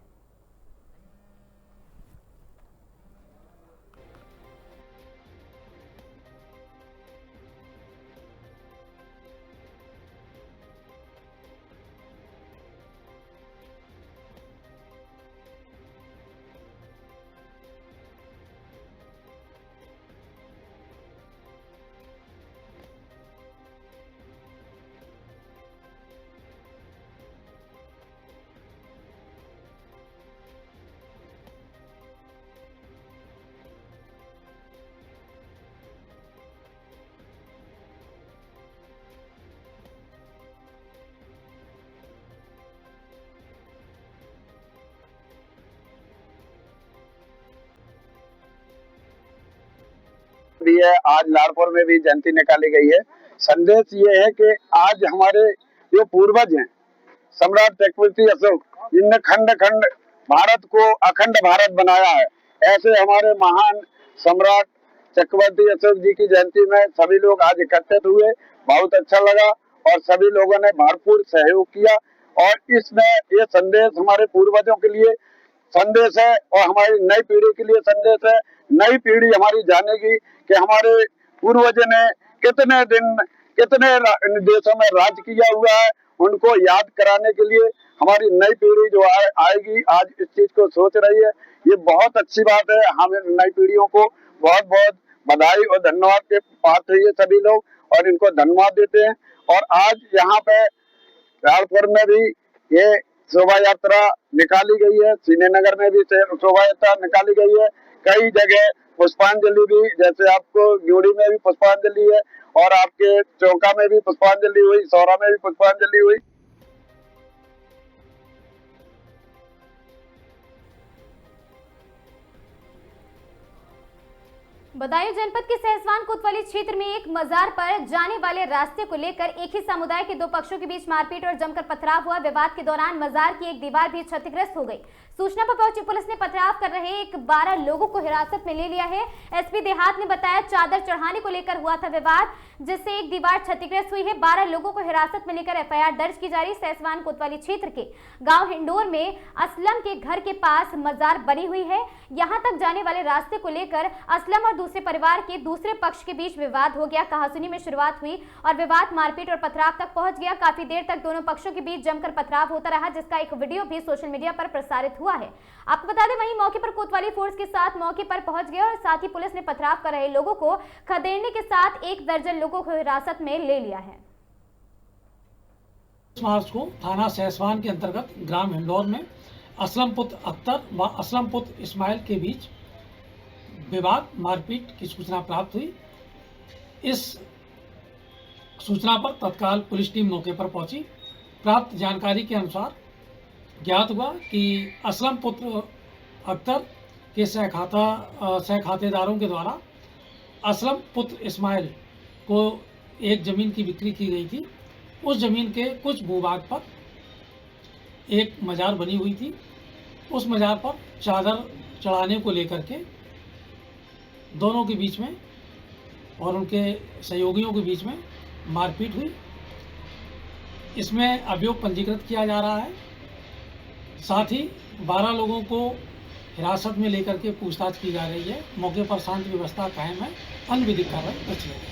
भी है, आज लाडपुर में भी जयंती निकाली गई है। संदेश ये है कि आज हमारे जो पूर्वज हैं सम्राट चक्रवर्ती अशोक, जिनने खंड खंड भारत को अखंड भारत बनाया है, ऐसे हमारे महान सम्राट चक्रवर्ती अशोक जी की जयंती में सभी लोग आज इकट्ठित हुए। बहुत अच्छा लगा और सभी लोगों ने भरपूर सहयोग किया और इसमें ये संदेश हमारे पूर्वजों के लिए संदेश है और हमारी नई पीढ़ी के लिए संदेश है। नई पीढ़ी हमारी जानेगी कि हमारे पूर्वजों ने कितने दिन कितने देशों में राज किया हुआ है, उनको याद कराने के लिए हमारी नई पीढ़ी जो आएगी आज इस चीज को सोच रही है। ये बहुत अच्छी बात है। हम नई पीढ़ियों को बहुत बहुत बधाई और धन्यवाद के पात्र है सभी लोग और इनको धन्यवाद देते हैं। और आज यहाँ पे लाडपुर में भी ये शोभा यात्रा निकाली गई है, श्रीनगर में भी शोभा यात्रा निकाली गई है। कई जगह पुष्पांजलि भी, जैसे आपको ग्योड़ी में भी पुष्पांजलि है और आपके चौका में भी पुष्पांजलि हुई, सौरा में भी पुष्पांजलि हुई। बदायूं जनपद के सहसवान कोतवाली क्षेत्र में एक मजार पर जाने वाले रास्ते को लेकर एक ही समुदाय के दो पक्षों के बीच मारपीट और जमकर पथराव हुआ। विवाद के दौरान मजार की एक दीवार भी क्षतिग्रस्त हो गई। सूचना पर पहुंची पुलिस ने पथराव कर रहे 12 लोगों को हिरासत में ले लिया है। एसपी देहात ने बताया चादर चढ़ाने को लेकर हुआ था विवाद, जिससे एक दीवार क्षतिग्रस्त हुई है। 12 लोगों को हिरासत में लेकर एफआईआर दर्ज की जा रही। सहसवान कोतवाली क्षेत्र के गांव हिंडोर में असलम के घर के पास मजार बनी हुई है। यहां तक जाने वाले रास्ते को लेकर असलम और दूसरे परिवार के दूसरे पक्ष के बीच विवाद हो गया। कहासुनी में शुरुआत हुई और विवाद मारपीट और पथराव तक पहुंच गया। काफी देर तक दोनों पक्षों के बीच जमकर पथराव होता रहा, जिसका एक वीडियो भी सोशल मीडिया पर प्रसारित हुआ है। आपको बता दें वहीं मौके पर कोतवाली फोर्स के साथ मौके पर पहुंच गए और साथ ही पुलिस ने पथराव कर रहे लोगों को खदेड़ने के साथ 1 दर्जन लोगों को हिरासत में ले लिया है। मार्च को थाना सहसवान के अंतर्गत ग्राम हिंडौर में असलम पुत्र अख्तर व असलम पुत्र इस्माइल के बीच विवाद मारपीट की सूचना प्राप्त हुई। इस सूचना पर तत्काल पुलिस टीम मौके पर पहुंची। प्राप्त जानकारी के अनुसार ज्ञात हुआ कि असलम पुत्र अख्तर के सहखातेदारों के द्वारा असलम पुत्र इस्माइल को एक ज़मीन की बिक्री की गई थी। उस ज़मीन के कुछ भूभाग पर एक मजार बनी हुई थी। उस मज़ार पर चादर चढ़ाने को लेकर के दोनों के बीच में और उनके सहयोगियों के बीच में मारपीट हुई। इसमें अभियोग पंजीकृत किया जा रहा है। साथ ही 12 लोगों को हिरासत में लेकर के पूछताछ की जा रही है। मौके पर शांति व्यवस्था कायम है। अन्य विधिक कार्रवाई बची है।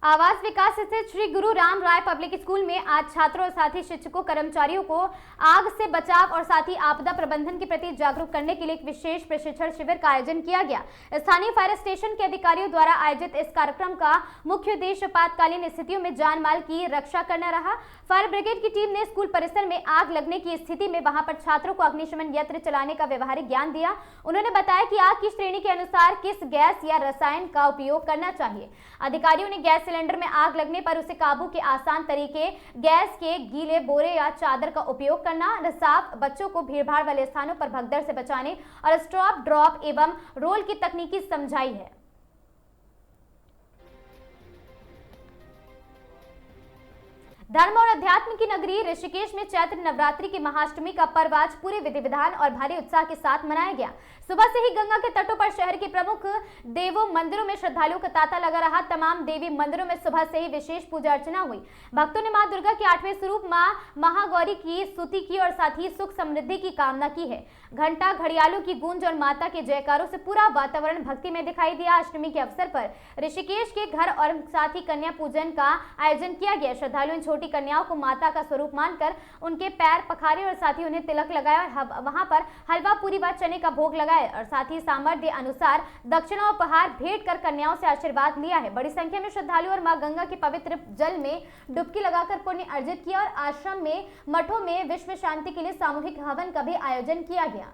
आवास विकास स्थित श्री गुरु राम राय पब्लिक स्कूल में आज छात्रों और साथ ही शिक्षकों कर्मचारियों को आग से बचाव और साथ ही आपदा प्रबंधन के प्रति जागरूक करने के लिए एक विशेष प्रशिक्षण शिविर का आयोजन किया गया। स्थानीय फायर स्टेशन के अधिकारियों द्वारा आयोजित इस कार्यक्रम का मुख्य उद्देश्य आपातकालीन स्थितियों में जान माल की रक्षा करना रहा। फायर ब्रिगेड की टीम ने स्कूल परिसर में आग लगने की स्थिति में वहां पर छात्रों को अग्निशमन यंत्र चलाने का व्यवहारिक ज्ञान दिया। उन्होंने बताया कि आग की श्रेणी के अनुसार किस गैस या रसायन का उपयोग करना चाहिए। अधिकारियों ने गैस सिलेंडर में आग लगने पर उसे काबू के आसान तरीके, गैस के गीले बोरे या चादर का उपयोग करना, रिसाव, बच्चों को भीड़भाड़ वाले स्थानों पर भगदड़ से बचाने और स्टॉप, ड्रॉप एवं रोल की तकनीकी समझाई है। धर्म और अध्यात्म की नगरी ऋषिकेश में चैत्र नवरात्रि की महाअष्टमी का पर्व आज पूरे विधि विधान और भारी उत्साह के साथ मनाया गया। सुबह से ही गंगा के तटों पर शहर के प्रमुख देवों मंदिरों में श्रद्धालुओं का तांता लगा रहा। तमाम देवी मंदिरों में सुबह से ही विशेष पूजा अर्चना हुई। भक्तों ने मां दुर्गा के 8वें स्वरूप मां महागौरी की स्तुति की और साथ ही सुख समृद्धि की कामना की है। घंटा, घड़ियालों की गूंज और माता के जयकारों से पूरा वातावरण भक्ति में दिखाई दिया। अष्टमी के अवसर पर ऋषिकेश के घर और साथ ही कन्या पूजन का आयोजन किया गया। श्रद्धालुओं छोटी कन्याओं को माता का स्वरूप मानकर उनके पैर पखारे और साथ ही उन्हें तिलक लगाया और वहां पर हलवा, पूरी व चने का भोग लगाया और साथ ही सामर्थ्य अनुसार दक्षिणा उपहार भेंट कर कन्याओं से आशीर्वाद लिया है। बड़ी संख्या में श्रद्धालुओं और मां गंगा के पवित्र जल में डुबकी लगाकर पुण्य अर्जित किया और आश्रम में, मठों में विश्व शांति के लिए सामूहिक हवन का भी आयोजन किया गया।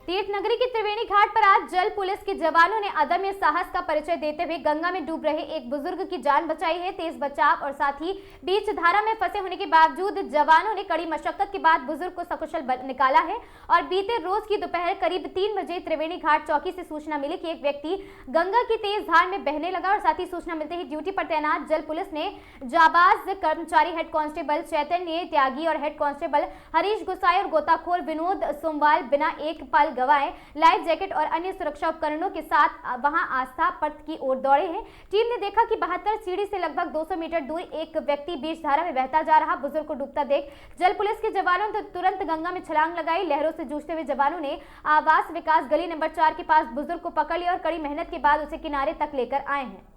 तीर्थ नगरी के त्रिवेणी घाट पर आज जल पुलिस के जवानों ने अदम्य साहस का परिचय देते हुए गंगा में डूब रहे एक बुजुर्ग की जान बचाई है। तेज बचाव और साथ ही बीच धारा में फंसे होने के बावजूद जवानों ने कड़ी मशक्कत के बाद बुजुर्ग को सकुशल निकाला है। और बीते रोज की दोपहर करीब 3 बजे त्रिवेणी घाट चौकी से सूचना मिली कि एक व्यक्ति गंगा की तेज धार में बहने लगा और साथ ही सूचना मिलते ही ड्यूटी पर तैनात जल पुलिस ने जाबाज कर्मचारी हेड कांस्टेबल चैतन्य त्यागी और हेड कांस्टेबल हरीश गुसाई और गोताखोर विनोद सोमवाल बिना एक पल गवाए लाइफ जैकेट और अन्य सुरक्षा उपकरणों के साथ वहां आस्था पथ की ओर दौड़े हैं। टीम ने देखा कि 72 सीढ़ी से लगभग 200 मीटर दूर एक व्यक्ति बीच धारा में बहता जा रहा। बुजुर्ग को डूबता देख जल पुलिस के जवानों ने तुरंत गंगा में छलांग लगाई। लहरों से जूझते हुए जवानों ने आवास विकास गली नंबर 4 के पास बुजुर्ग को पकड़ लिया और कड़ी मेहनत के बाद उसे किनारे तक लेकर आए हैं।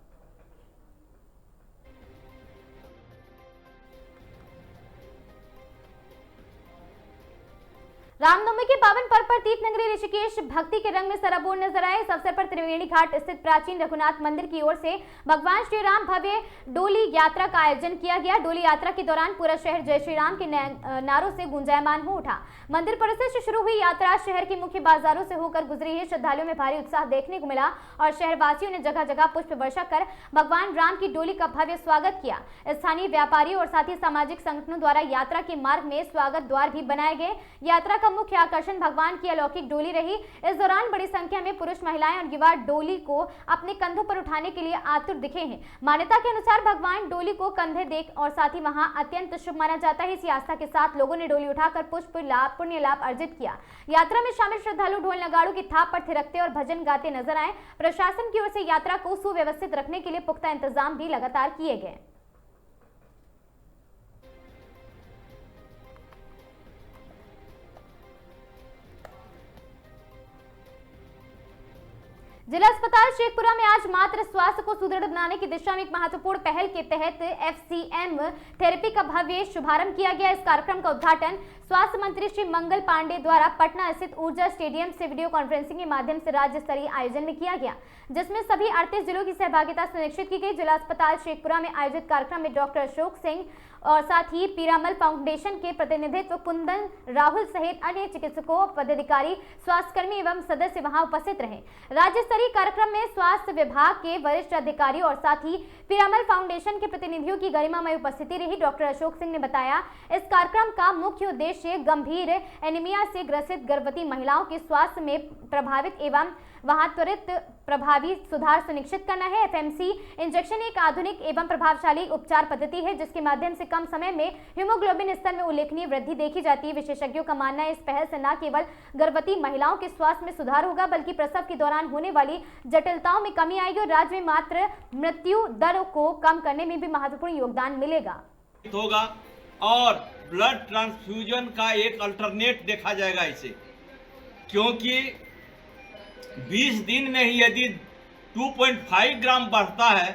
रामनवमी के पावन पर्व पर तीर्थ नगरी ऋषिकेश भक्ति के रंग में सराबोर नजर आए। इस अवसर पर त्रिवेणी घाट स्थित प्राचीन रघुनाथ मंदिर की ओर से भगवान श्री राम भव्य डोली यात्रा का आयोजन किया गया। डोली यात्रा के दौरान पूरा शहर जय श्री राम के नारों से गुंजायमान हो उठा। मंदिर परिसर से शुरू हुई यात्रा शहर के मुख्य बाजारों से होकर गुजरी है। श्रद्धालुओं में भारी उत्साह देखने को मिला और शहरवासियों ने जगह जगह पुष्प वर्षा कर भगवान राम की डोली का भव्य स्वागत किया। स्थानीय व्यापारियों और साथ ही सामाजिक संगठनों द्वारा यात्रा के मार्ग में स्वागत द्वार भी बनाए गए। यात्रा मुख्य आकर्षण भगवान की अलौकिक डोली रही। इस दौरान बड़ी संख्या में पुरुष, महिलाएं और युवा डोली को अपने कंधों पर उठाने के लिए आतुर दिखे हैं। मान्यता के अनुसार भगवान डोली को कंधे देख और साथ ही वहां अत्यंत शुभ माना जाता है। इसी आस्था के साथ लोगों ने डोली उठाकर पुण्य लाभ अर्जित किया। यात्रा में शामिल श्रद्धालु ढोल नगाड़ों की थाप पर थिरकते और भजन गाते नजर आए। प्रशासन की ओर से यात्रा को सुव्यवस्थित रखने के लिए पुख्ता इंतजाम भी लगातार किए गए। जिला अस्पताल शेखपुरा में आज मातृ स्वास्थ्य को सुदृढ़ बनाने की दिशा में एक महत्वपूर्ण पहल के तहत FCM थेरेपी का भव्य शुभारंभ किया गया। इस कार्यक्रम का उद्घाटन स्वास्थ्य मंत्री श्री मंगल पांडे द्वारा पटना स्थित ऊर्जा स्टेडियम से वीडियो कॉन्फ्रेंसिंग के माध्यम से राज्य स्तरीय आयोजन में किया गया, जिसमें सभी 38 जिलों की सहभागिता सुनिश्चित की गई। जिला अस्पताल शेखपुरा में आयोजित कार्यक्रम में डॉक्टर अशोक सिंह और साथ ही पीरामल फाउंडेशन के प्रतिनिधित्व कुंदन राहुल सहित अन्य चिकित्सकों, पदाधिकारी, स्वास्थ्यकर्मी एवं सदस्य वहां उपस्थित रहे। राज्य स्तरीय कार्यक्रम में स्वास्थ्य विभाग के वरिष्ठ अधिकारी और साथ ही पीरामल फाउंडेशन के प्रतिनिधियों की गरिमामय उपस्थिति रही। डॉक्टर अशोक सिंह ने बताया, इस कार्यक्रम का मुख्य उद्देश्य गंभीर एनीमिया से ग्रसित गर्भवती महिलाओं के स्वास्थ्य में प्रभावित एवं वहां त्वरित प्रभावी सुधार सुनिश्चित करना है। एफएमसी इंजेक्शन एक आधुनिक एवं प्रभावशाली उपचार पद्धति है जिसके माध्यम से कम समय में हीमोग्लोबिन स्तर में उल्लेखनीय वृद्धि देखी जाती है। विशेषज्ञों का मानना है, इस पहल से न केवल गर्भवती महिलाओं के स्वास्थ्य में सुधार होगा बल्कि प्रसव के दौरान होने वाली जटिलताओं में कमी आएगी और राज्य में मात्र मृत्यु दर को कम करने में भी महत्वपूर्ण योगदान मिलेगा और ब्लड ट्रांसफ्यूजन का एक अल्टरनेट देखा जाएगा इसे, क्योंकि 20 दिन में ही यदि 2.5 ग्राम बढ़ता है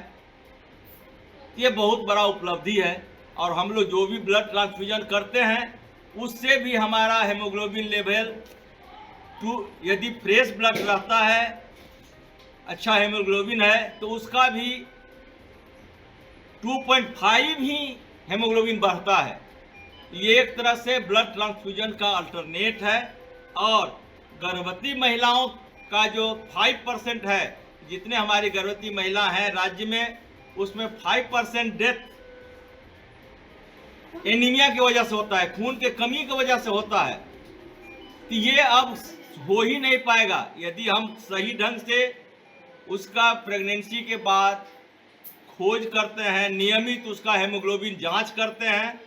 ये बहुत बड़ा उपलब्धि है। और हम लोग जो भी ब्लड ट्रांसफ्यूजन करते हैं उससे भी हमारा हेमोग्लोबिन लेवल यदि फ्रेश ब्लड रहता है, अच्छा हेमोग्लोबिन है, तो उसका भी 2.5 ही हेमोग्लोबिन बढ़ता है। ये एक तरह से ब्लड ट्रांसफ्यूजन का अल्टरनेट है। और गर्भवती महिलाओं का जो 5% है, जितने हमारी गर्भवती महिला हैं राज्य में, उसमें 5% डेथ एनीमिया की वजह से होता है, खून के कमी की वजह से होता है। तो ये अब हो ही नहीं पाएगा यदि हम सही ढंग से उसका प्रेगनेंसी के बाद खोज करते हैं, नियमित उसका हेमोग्लोबिन जांच करते हैं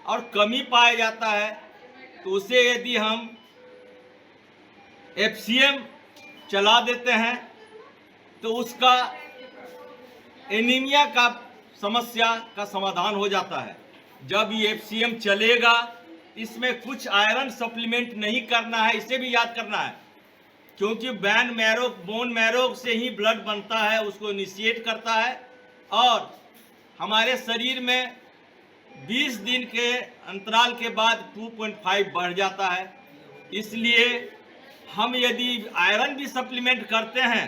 और कमी पाया जाता है, तो उसे यदि हम एफसीएम चला देते हैं तो उसका एनीमिया का समस्या का समाधान हो जाता है। जब ये एफसीएम चलेगा, इसमें कुछ आयरन सप्लीमेंट नहीं करना है, इसे भी याद करना है, क्योंकि बोन मैरो से ही ब्लड बनता है, उसको इनिशिएट करता है और हमारे शरीर में 20 दिन के अंतराल के बाद 2.5 बढ़ जाता है। इसलिए हम यदि आयरन भी सप्लीमेंट करते हैं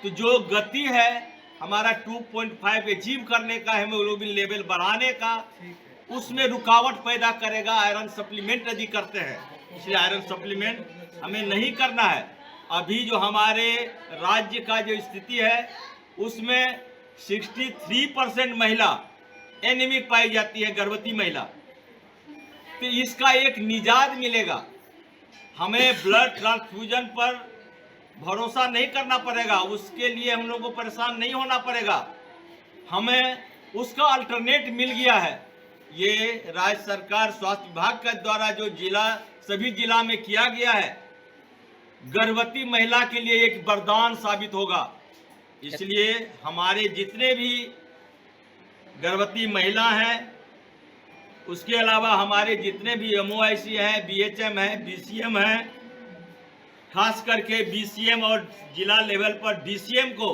तो जो गति है हमारा 2.5 अचीव करने का, हेमोग्लोबिन लेवल बढ़ाने का, उसमें रुकावट पैदा करेगा आयरन सप्लीमेंट यदि करते हैं। इसलिए आयरन सप्लीमेंट हमें नहीं करना है। अभी जो हमारे राज्य का जो स्थिति है उसमें 63% महिला एनीमिक पाई जाती है, गर्भवती महिला। तो इसका एक निजात मिलेगा। हमें ब्लड ट्रांसफ्यूजन पर भरोसा नहीं करना पड़ेगा, उसके लिए हम लोगों को परेशान नहीं होना पड़ेगा, हमें उसका अल्टरनेट मिल गया है। ये राज्य सरकार स्वास्थ्य विभाग के द्वारा जो सभी जिला में किया गया है, गर्भवती महिला के लिए एक वरदान साबित होगा। इसलिए हमारे जितने भी गर्भवती महिला हैं, उसके अलावा हमारे जितने भी एमओआईसी हैं, बीएचएम हैं, बीसीएम हैं, खास करके बीसीएम और जिला लेवल पर डीसीएम को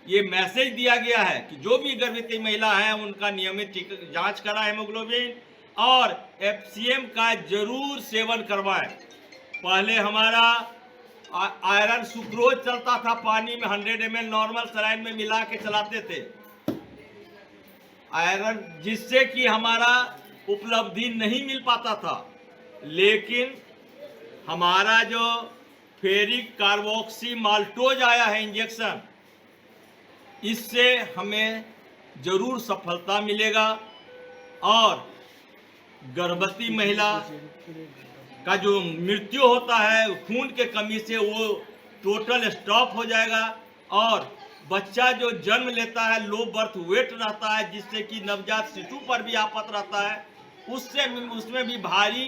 ये मैसेज दिया गया है कि जो भी गर्भवती महिला हैं उनका नियमित जांच कराएं हेमोग्लोबिन और एफसीएम का जरूर सेवन करवाएं। पहले हमारा आयरन सुक्रोज चलता था, पानी में 100 ml नॉर्मल सलाइन में मिला के चलाते थे आयरन, जिससे कि हमारा उपलब्धि नहीं मिल पाता था। लेकिन हमारा जो फेरिक कार्बोक्सी माल्टोज आया है इंजेक्शन, इससे हमें जरूर सफलता मिलेगा और गर्भवती महिला का जो मृत्यु होता है खून के कमी से, वो टोटल स्टॉप हो जाएगा। और बच्चा जो जन्म लेता है लो बर्थ वेट रहता है, जिससे कि नवजात शिशु पर भी आफत रहता है, उसमें भी भारी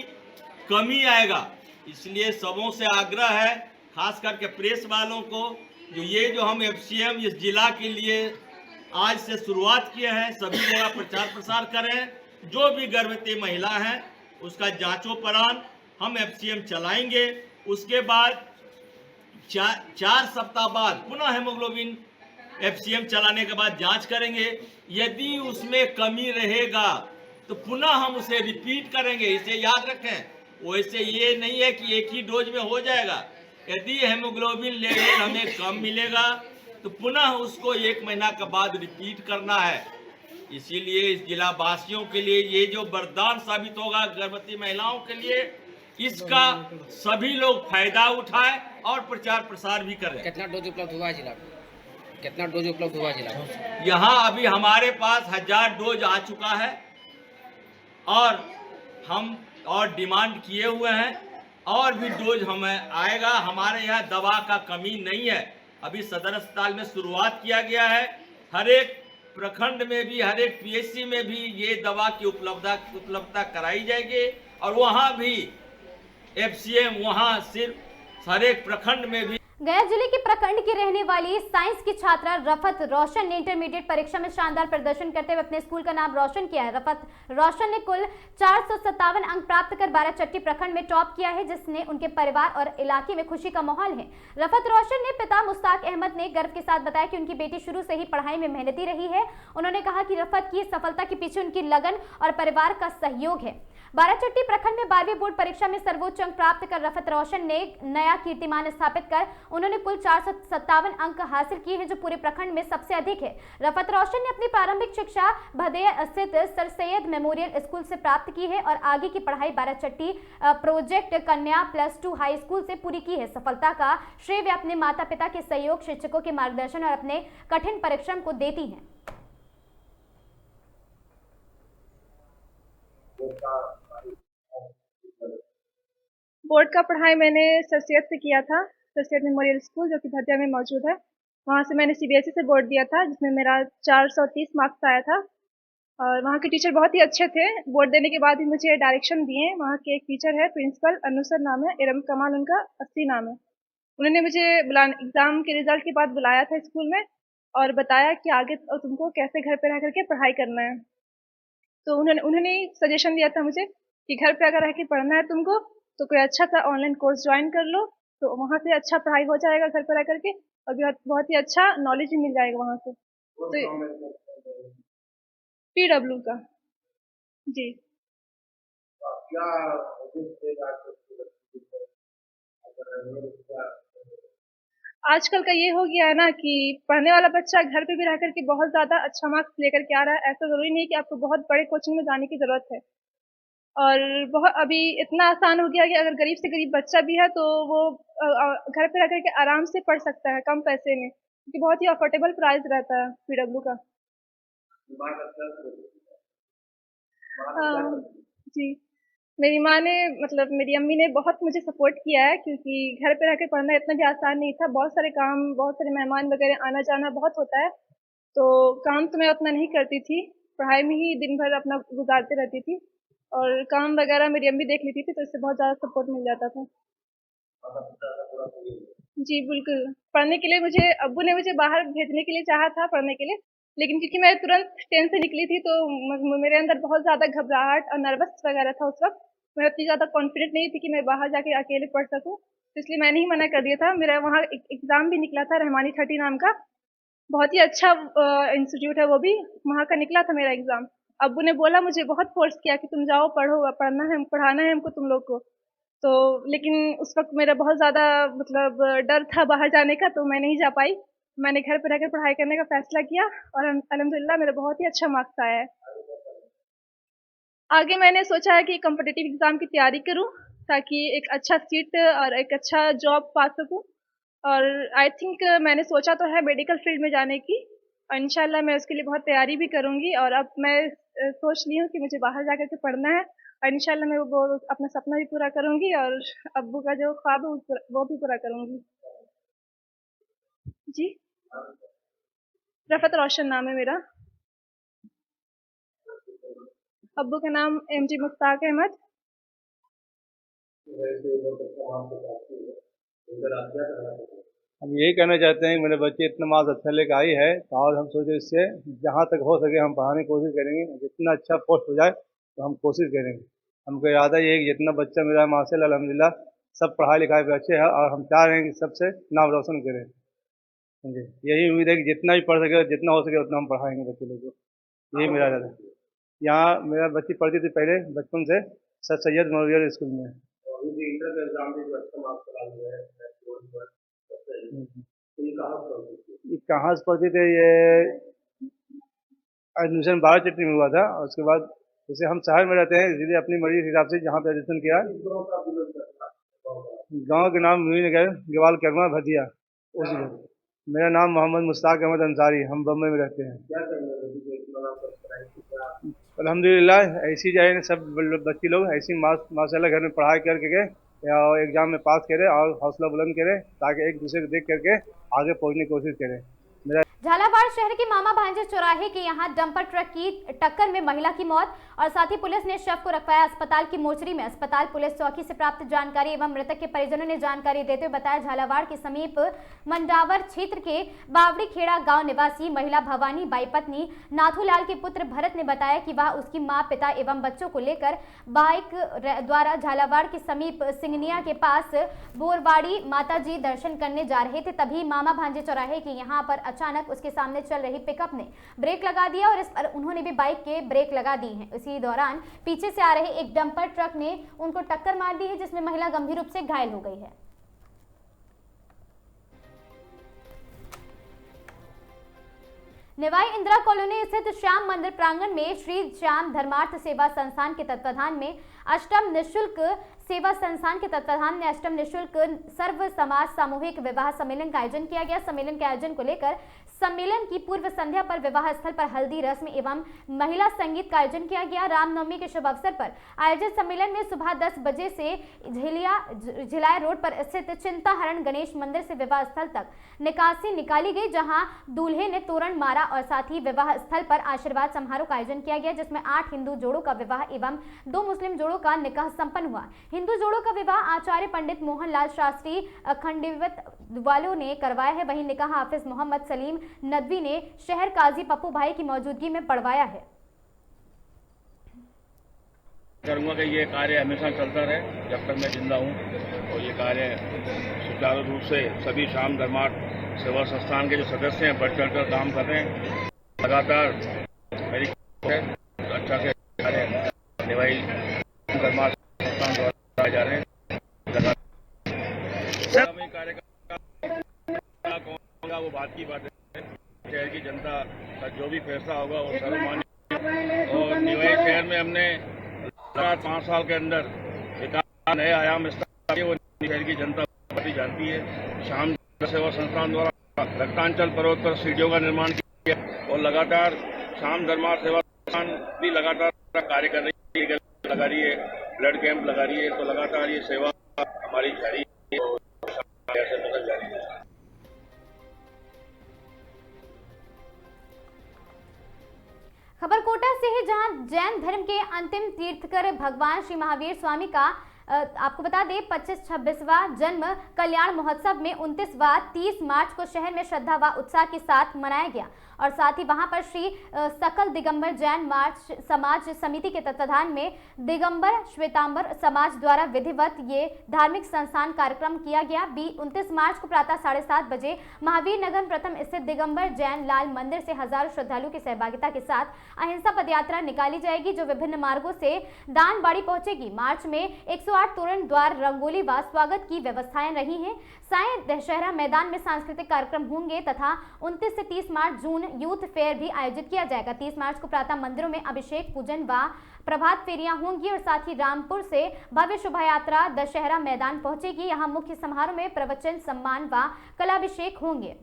कमी आएगा। इसलिए सबों से आग्रह है, खास करके प्रेस वालों को, जो हम एफसीएम इस जिला के लिए आज से शुरुआत किए हैं, सभी जगह प्रचार प्रसार करें। जो भी गर्भवती महिला हैं उसका जांचोपरांत हम एफसीएम चलाएंगे। उसके बाद 4 सप्ताह बाद पुनः हेमोग्लोबिन एफसीएम चलाने के बाद जांच करेंगे। यदि उसमें कमी रहेगा तो पुनः हम उसे रिपीट करेंगे। इसे याद रखें। वैसे ये नहीं है कि एक ही डोज में हो जाएगा। यदि हेमोग्लोबिन लेवल हमें कम मिलेगा तो पुनः उसको 1 महीना के बाद रिपीट करना है। इसीलिए इस जिला वासियों के लिए ये जो वरदान साबित होगा गर्भवती महिलाओं के लिए, इसका सभी लोग फायदा उठाए और प्रचार प्रसार भी करें। कितना डोज उपलब्ध हुआ है जिला में? कितना डोज उपलब्ध हुआ है जिला में? यहाँ अभी हमारे पास 1000 डोज आ चुका है और हम और डिमांड किए हुए हैं और भी डोज हमें आएगा। हमारे यहाँ दवा का कमी नहीं है। अभी सदर अस्पताल में शुरुआत किया गया है। हर एक प्रखंड में भी, हर एक पीएचसी में भी ये दवा की उपलब्धता कराई जाएगी और वहाँ भी एफसीएम, वहाँ सिर्फ हर एक प्रखंड में भी। गया जिले के प्रखंड की रहने वाली साइंस की छात्रा रफत रोशन ने इंटरमीडिएट परीक्षा में शानदार प्रदर्शन करते हुए अपने स्कूल का नाम रोशन किया है। रफत रोशन ने कुल 457 अंक प्राप्त कर बाराचट्टी प्रखंड में टॉप किया है, जिसने उनके परिवार और इलाके में खुशी का माहौल है। रफत रोशन ने पिता मुश्ताक अहमद ने गर्व के साथ बताया कि उनकी बेटी शुरू से ही पढ़ाई में मेहनती रही है। उन्होंने कहा कि रफत की सफलता के पीछे उनकी लगन और परिवार का सहयोग है। बाराचट्टी प्रखंड में 12वीं बोर्ड परीक्षा में सर्वोच्च अंक प्राप्त कर रफत रोशन ने नया कीर्तिमान स्थापित कर उन्होंने कुल 457 अंक हासिल किए हैं, जो पूरे प्रखंड में सबसे अधिक है। रफत रोशन ने अपनी प्रारंभिक शिक्षा भदेय स्थित सर सैयद मेमोरियल स्कूल से प्राप्त की है और आगे की पढ़ाई बाराचट्टी प्रोजेक्ट कन्या +2 हाई स्कूल से पूरी की है। सफलता का श्रेय वे अपने माता पिता के सहयोग, शिक्षकों के मार्गदर्शन और अपने कठिन परिश्रम को देती हैं। बोर्ड का पढ़ाई मैंने सर सैयद से किया था, सर सैयद मेमोरियल स्कूल जो कि भदिया में मौजूद है। वहाँ से मैंने सीबीएसई से बोर्ड दिया था, जिसमें मेरा 430 मार्क्स आया था और वहाँ के टीचर बहुत ही अच्छे थे। बोर्ड देने के बाद भी मुझे डायरेक्शन दिए। वहाँ के एक टीचर है, प्रिंसिपल अनुसर नाम है, इरम कमाल उनका असली नाम है। उन्होंने मुझे एग्ज़ाम के रिजल्ट के बाद बुलाया था स्कूल में और बताया कि आगे तुमको कैसे घर पर रह करके पढ़ाई करना है। तो उन्होंने सजेशन दिया था मुझे कि घर पे अगर रह के पढ़ना है तुमको तो कोई अच्छा सा ऑनलाइन कोर्स ज्वाइन कर लो, तो वहाँ से अच्छा पढ़ाई हो जाएगा घर पे रह करके और बहुत ही अच्छा नॉलेज भी मिल जाएगा वहाँ से। तो PW का जी। आजकल का ये हो गया है ना कि पढ़ने वाला बच्चा घर पे भी रह करके बहुत ज़्यादा अच्छा मार्क्स लेकर के आ रहा है। ऐसा ज़रूरी नहीं कि आपको बहुत बड़े कोचिंग में जाने की ज़रूरत है। और बहुत अभी इतना आसान हो गया कि अगर गरीब से गरीब बच्चा भी है तो वो घर पे रह करके आराम से पढ़ सकता है कम पैसे में, क्योंकि बहुत ही अफोर्डेबल प्राइस रहता है PW का। जी, मेरी माँ ने मेरी अम्मी ने बहुत मुझे सपोर्ट किया है, क्योंकि घर पे रह के पढ़ना इतना भी आसान नहीं था। बहुत सारे काम, बहुत सारे मेहमान वगैरह आना जाना बहुत होता है, तो काम तो मैं उतना नहीं करती थी, पढ़ाई में ही दिन भर अपना गुजारते रहती थी और काम वगैरह मेरी अम्मी देख लेती थी, तो इससे बहुत ज़्यादा सपोर्ट मिल जाता था। जी बिल्कुल, पढ़ने के लिए मुझे अब्बू ने मुझे बाहर भेजने के लिए चाहा था पढ़ने के लिए, लेकिन क्योंकि मैं तुरंत 10 से निकली थी तो मेरे अंदर बहुत ज़्यादा घबराहट और नर्वस वगैरह था। उस वक्त मैं उतनी ज़्यादा कॉन्फिडेंट नहीं थी कि मैं बाहर जाके अकेले पढ़ सकूँ, तो इसलिए मैंने ही मना कर दिया था। मेरा वहाँ एक एग्ज़ाम भी निकला था, रहमानी 30 नाम का, बहुत ही अच्छा इंस्टीट्यूट है वो भी, वहाँ का निकला था मेरा एग्ज़ाम। अब्बू ने बोला, मुझे बहुत फोर्स किया कि तुम जाओ पढ़ो, पढ़ना है, पढ़ाना है हमको तुम लोग को। तो लेकिन उस वक्त मेरा बहुत ज़्यादा डर था बाहर जाने का, तो मैं नहीं जा पाई। मैंने घर पर रहकर पढ़ाई करने का फैसला किया और अल्हम्दुलिल्लाह मेरा बहुत ही अच्छा मार्क्स आया है। आगे मैंने सोचा है कि कॉम्पिटिटिव एग्ज़ाम की तैयारी करूं, ताकि एक अच्छा सीट और एक अच्छा जॉब पा सकूं। और आई थिंक मैंने सोचा तो है मेडिकल फील्ड में जाने की, और इंशाल्लाह मैं उसके लिए बहुत तैयारी भी करूंगी। और अब मैं सोच ली हूँ कि मुझे बाहर जा कर के पढ़ना है, और इंशाल्लाह मैं वो अपना सपना भी पूरा करूंगी और अब्बू का जो ख्वाब है वो भी पूरा करूंगी। जी, रफत रोशन नाम है मेरा। अब्बू का नाम MG मुश्ताक अहमद। हम यही कहना चाहते हैं कि मेरे बच्चे इतना मार्क्स अच्छा लेकर आई है, तो और हम सोचे इससे जहाँ तक हो सके हम पढ़ाने की कोशिश करेंगे। जितना अच्छा पोस्ट हो जाए तो हम कोशिश करेंगे। हमको इरादा ये है कि जितना बच्चा मेरा माशाल्लाह अल्हम्दुलिल्लाह सब पढ़ाई लिखाई पे अच्छे है, और हम चाह रहे हैं कि सबसे नाम रोशन करें। जी, यही उम्मीद है कि जितना भी पढ़ सके, जितना हो सके उतना हम पढ़ाएंगे बच्चे लोग को, यही मेरा इरादा है। यहाँ मेरा बच्ची पढ़ती थी पहले बचपन से सर सैयद मेमोरियल स्कूल में। ये कहाँ से पढ़ते थे? ये एडमिशन 12 चिट्ठी में हुआ था। और उसके बाद जैसे हम शहर में रहते हैं, इसलिए अपनी मर्जी के हिसाब से जहाँ पे एडमिशन किया। गांव के नाम नगर गेवाल करवा भदिया। उस मेरा नाम मोहम्मद मुश्ताक अहमद अंसारी, हम बम्बई में रहते हैं। अल्हम्दुलिल्लाह ऐसी जो है सब बच्चे लोग ऐसी माशाल्लाह घर में पढ़ाई करके गए या एग्जाम में पास करें और हौसला बुलंद करें, ताकि एक दूसरे को देख करके आगे पहुंचने की कोशिश करें। झालावाड़ शहर के मामा भांजे चौराहे के यहां डंपर ट्रक की टक्कर में महिला की मौत और साथ ही पुलिस ने शव को रखवाया अस्पताल की मोर्चरी में। अस्पताल पुलिस चौकी से प्राप्त जानकारी एवं मृतक के परिजनों ने जानकारी देते हुए बताया, झालावाड़ के समीप मंडावर क्षेत्र के बावड़ी खेड़ा गांव निवासी महिला भवानी बाई पत्नी नाथूलाल के पुत्र भरत ने बताया कि वह उसकी मां, पिता एवं बच्चों को लेकर बाइक द्वारा झालावाड़ के समीप सिंगनिया के पास बोरवाड़ी माताजी दर्शन करने जा रहे थे। तभी मामा भांजे चौराहे के यहाँ पर अचानक उसके सामने चल रही पिकअप ने ब्रेक लगा दिया और इस पर उन्होंने भी बाइक के ब्रेक लगा दी हैं। इसी दौरान पीछे से आ रहे एक डंपर ट्रक ने उनको टक्कर मार दी है, जिसमें महिला गंभीर रूप से घायल हो गई है। निवाई इंदिरा कॉलोनी स्थित श्याम मंदिर प्रांगण में श्री श्याम धर्मार्थ सेवा संस्थान के तत्वाधान में अष्टम निःशुल्क सेवा संस्थान के तत्वाधान में अष्टम निःशुल्क सर्व समाज सामूहिक विवाह सम्मेलन का आयोजन किया गया। सम्मेलन के आयोजन को लेकर सम्मेलन की पूर्व संध्या पर विवाह स्थल पर हल्दी रस्म एवं महिला संगीत का आयोजन किया गया। रामनवमी के शुभ अवसर पर आयोजित सम्मेलन में सुबह 10 बजे से झिलाया रोड पर स्थित चिंताहरण गणेश मंदिर से विवाह स्थल तक निकासी निकाली गई, जहां दूल्हे ने तोरण मारा और साथ ही विवाह स्थल पर आशीर्वाद समारोह का आयोजन किया गया, जिसमें 8 हिंदू जोड़ों का विवाह एवं 2 मुस्लिम जोड़ों का निकाह संपन्न हुआ। हिंदू जोड़ों का विवाह आचार्य पंडित मोहनलाल शास्त्री खंडीवत वालों ने करवाया है, वहीं निकाह हाफिज मोहम्मद सलीम नदवी ने शहर काजी पप्पू भाई की मौजूदगी में पढ़वाया है। करूंगा कि ये कार्य हमेशा चलता रहे जब तक मैं जिंदा हूँ, और ये कार्य सुचारू रूप से सभी श्याम धर्मार्थ सेवा संस्थान के जो सदस्य हैं बढ़ चढ़कर काम कर रहे हैं। लगातार मेरी अच्छा से कार्य निभाई धर्मार्थ संस्थान द्वारा जा रहे हैं। वो बात की बात है, शहर की जनता का जो भी फैसला होगा वो सर्वमान्य। और निवाई शहर में हमने 5 साल के अंदर एक नए आयाम स्थापित किए, वो शहर की जनता जानती है। श्याम सेवा संस्थान द्वारा रक्तांचल पर्वत पर सीढ़ियों का निर्माण किया और लगातार श्याम धर्मार्थ सेवा संस्थान भी लगातार कार्य कर रही है, लगा रही है, ब्लड कैंप लगा रही है। तो लगातार ये सेवा हमारी जारी है और जारी है। खबर कोटा से है, जहां जैन धर्म के अंतिम तीर्थकर भगवान श्री महावीर स्वामी का आपको बता दें 25-26वां जन्म कल्याण महोत्सव में 29 व 30 मार्च को शहर में श्रद्धा व उत्साह के साथ मनाया गया और साथ ही वहां पर श्री सकल दिगंबर जैन मार्च समाज समिति के तत्वाधान में दिगंबर श्वेतांबर समाज द्वारा विधिवत ये धार्मिक संस्थान कार्यक्रम किया गया। 29 मार्च को प्रातः 7:30 बजे महावीर नगर प्रथम स्थित दिगंबर जैन लाल मंदिर से हजारों श्रद्धालुओं की सहभागिता के साथ अहिंसा पदयात्रा निकाली जाएगी, जो विभिन्न मार्गों से दानबाड़ी पहुंचेगी। मार्च में 108 तोरण द्वार रंगोली व स्वागत की व्यवस्थाएं रही हैं। साय दशहरा मैदान में सांस्कृतिक कार्यक्रम होंगे तथा 29 से 30 मार्च जून यूथ फेयर भी आयोजित किया जाएगा। 30 मार्च को प्रातः मंदिरों में अभिषेक पूजन व प्रभात फेरियां होंगी और साथ ही रामपुर से भव्य शोभा यात्रा दशहरा मैदान पहुंचेगी। यहां मुख्य समारोह में प्रवचन, सम्मान व कलाभिषेक होंगे।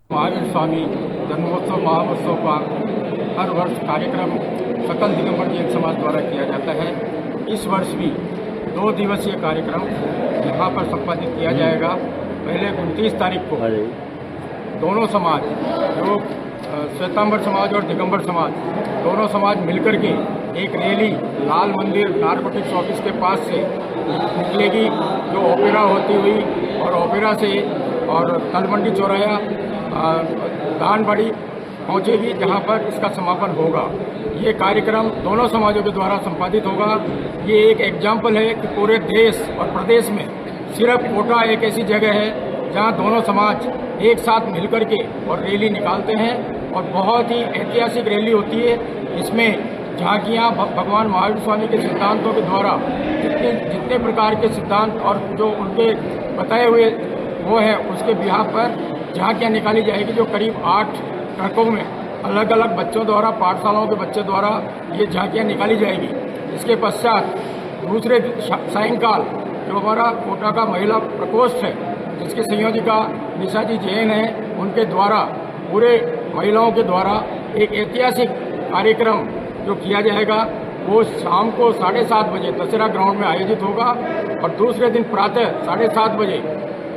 महावीर स्वामी जन्मोत्सव महोत्सव का हर वर्ष कार्यक्रम सकल दिगंबर जैन समाज द्वारा किया जाता है। इस वर्ष भी 2 दिवसीय कार्यक्रम यहाँ पर संपादित किया जाएगा। पहले 29 तारीख को दोनों समाज, जो श्वेतांबर समाज और दिगंबर समाज, दोनों समाज मिलकर के एक रैली लाल मंदिर नारकोटिक्स ऑफिस के पास से निकलेगी, जो ओपेरा होती हुई और ओपेरा से और तलमंडी चौराया दानबाड़ी पहुंचेगी, जहां पर इसका समापन होगा। ये कार्यक्रम दोनों समाजों के द्वारा संपादित होगा। ये एक एग्जाम्पल है कि पूरे देश और प्रदेश में सिर्फ कोटा एक ऐसी जगह है जहां दोनों समाज एक साथ मिलकर के और रैली निकालते हैं और बहुत ही ऐतिहासिक रैली होती है। इसमें झांकियां भगवान महावीर स्वामी के सिद्धांतों के द्वारा जितने प्रकार के सिद्धांत और जो उनके बताए हुए वो है, उसके बिहार पर झांकियाँ निकाली जाएगी, जो करीब 8 ट्रकों में अलग अलग बच्चों द्वारा, पाठशालाओं के बच्चों द्वारा ये झांकियाँ निकाली जाएगी। इसके पश्चात दूसरे सायंकाल जो हमारा कोटा का महिला प्रकोष्ठ है, जिसकी संयोजिका निशा जी जैन है, उनके द्वारा पूरे महिलाओं के द्वारा एक ऐतिहासिक कार्यक्रम जो किया जाएगा वो शाम को 7:30 बजे दशहरा ग्राउंड में आयोजित होगा और दूसरे दिन प्रातः 7:30 बजे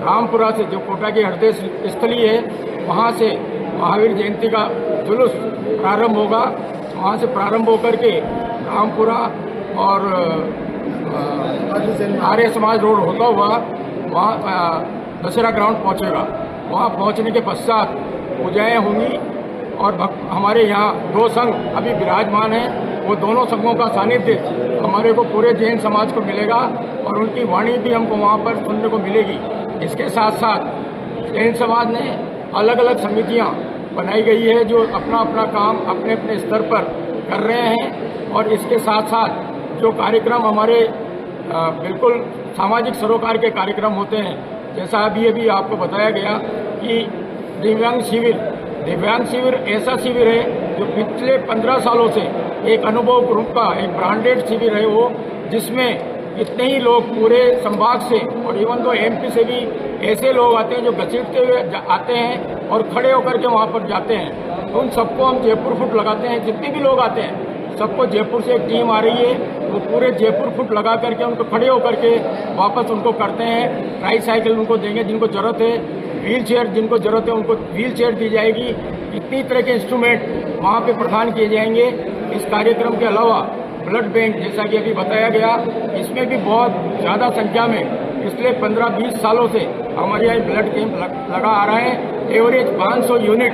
रामपुरा से, जो कोटा की हृदय स्थली है, वहाँ से महावीर जयंती का जुलूस प्रारंभ होगा। वहाँ से प्रारंभ होकर के रामपुरा और आर्य समाज रोड होता हुआ वहाँ दशहरा ग्राउंड पहुँचेगा। वहाँ पहुँचने के पश्चात पूजाएँ होंगी और हमारे यहाँ 2 संघ अभी विराजमान हैं, वो दोनों संघों का सानिध्य हमारे को पूरे जैन समाज को मिलेगा और उनकी वाणी भी हमको वहाँ पर सुनने को मिलेगी। इसके साथ साथ जैन समाज ने अलग अलग समितियाँ बनाई गई है जो अपना अपना काम अपने अपने स्तर पर कर रहे हैं और इसके साथ साथ जो कार्यक्रम हमारे बिल्कुल सामाजिक सरोकार के कार्यक्रम होते हैं, जैसा अभी आपको बताया गया कि दिव्यांग शिविर ऐसा शिविर है जो पिछले 15 सालों से एक अनुभव ग्रुप का एक ब्रांडेड शिविर है वो, जिसमें कितने ही लोग पूरे संभाग से और इवन तो एमपी से भी ऐसे लोग आते हैं जो घसीटते हुए आते हैं और खड़े होकर के वहाँ पर जाते हैं। तो उन सबको हम जयपुर फुट लगाते हैं। जितने भी लोग आते हैं सबको जयपुर से एक टीम आ रही है, वो पूरे जयपुर फुट लगा करके उनको खड़े होकर के वापस उनको करते हैं। ट्राईसाइकिल उनको देंगे जिनको जरूरत है, व्हील चेयर जिनको जरूरत है उनको व्हील चेयर दी जाएगी। इतनी तरह के इंस्ट्रूमेंट वहाँ पे प्रदान किए जाएंगे। इस कार्यक्रम के अलावा ब्लड बैंक, जैसा कि अभी बताया गया, इसमें भी बहुत ज़्यादा संख्या में पिछले 15-20 सालों से हमारे यहाँ ब्लड कैंप लगा आ रहा है। एवरेज 500 यूनिट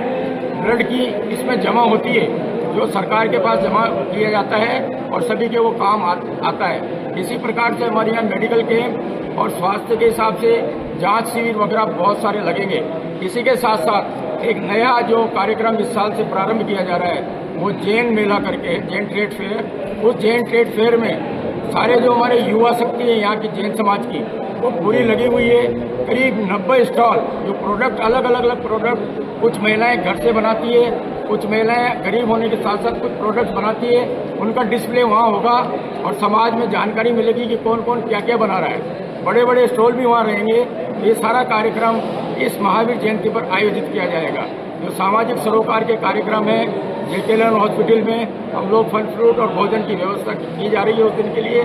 ब्लड की इसमें जमा होती है, जो सरकार के पास जमा किया जाता है और सभी के वो काम आता है। इसी प्रकार से हमारे यहाँ मेडिकल कैंप और स्वास्थ्य के हिसाब से जांच शिविर वगैरह बहुत सारे लगेंगे। इसी के साथ साथ एक नया जो कार्यक्रम इस साल से प्रारंभ किया जा रहा है वो जैन मेला करके, जैन ट्रेड फेयर। उस जैन ट्रेड फेयर में सारे जो हमारे युवा शक्ति है यहाँ की जैन समाज की, वो पूरी लगी हुई है। करीब 90 स्टॉल, जो प्रोडक्ट अलग अलग प्रोडक्ट, कुछ महिलाएं घर से बनाती है, कुछ महिलाएं गरीब होने के साथ साथ कुछ प्रोडक्ट्स बनाती है, उनका डिस्प्ले वहाँ होगा और समाज में जानकारी मिलेगी कि कौन कौन क्या क्या बना रहा है। बड़े बड़े स्टॉल भी वहाँ रहेंगे। ये सारा कार्यक्रम इस महावीर जयंती पर आयोजित किया जाएगा। जो सामाजिक सरोकार के कार्यक्रम है, जेकेलन हॉस्पिटल में हम लोग फल फ्रूट और भोजन की व्यवस्था की जा रही है उस दिन के लिए।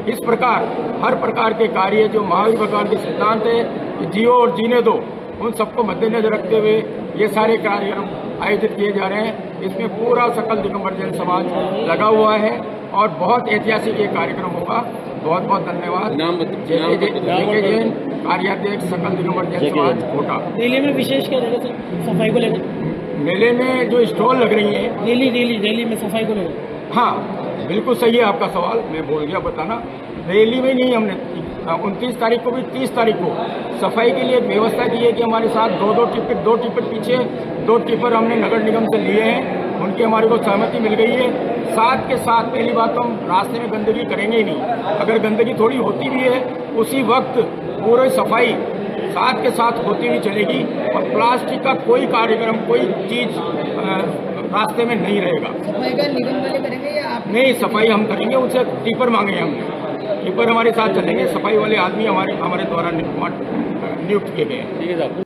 इस प्रकार हर प्रकार के कार्य जो महावीर भगवान के सिद्धांत है कि जियो और जीने दो, उन सबको मद्देनजर रखते हुए ये सारे कार्यक्रम आयोजित किए जा रहे हैं। इसमें पूरा सकल दिगंबर जैन समाज लगा हुआ है और बहुत ऐतिहासिक ये कार्यक्रम होगा। बहुत बहुत धन्यवाद। जेके जैन, कार्याध्यक्ष, सकल दिगंबर जैन समाज, कोटा। मेले में विशेष क्या रहेगा सर सफाई को लेकर? मेले में जो स्टॉल लग रही है रैली में सफाई को लेकर? हाँ, बिल्कुल सही है आपका सवाल, मैं भूल गया बताना। रैली में नहीं, हमने 29 तारीख को भी 30 तारीख को सफाई के लिए व्यवस्था की है कि हमारे साथ दो टिपर पीछे 2 टिपर हमने नगर निगम से लिए हैं, उनकी हमारे को सहमति मिल गई है। साथ के साथ पहली बात तो हम रास्ते में गंदगी करेंगे ही नहीं। अगर गंदगी थोड़ी होती भी है उसी वक्त पूरी सफाई साथ के साथ होती हुई चलेगी और प्लास्टिक का कोई कार्यक्रम, कोई चीज रास्ते में नहीं रहेगा। सफाई का निगम वाले करेंगे या आप? नहीं, सफाई हम करेंगे, उनसे टिपर मांगे हमने, टिपर हमारे साथ चलेंगे। सफाई वाले आदमी हमारे द्वारा नियुक्त किए गए हैं। ठीक है साहब।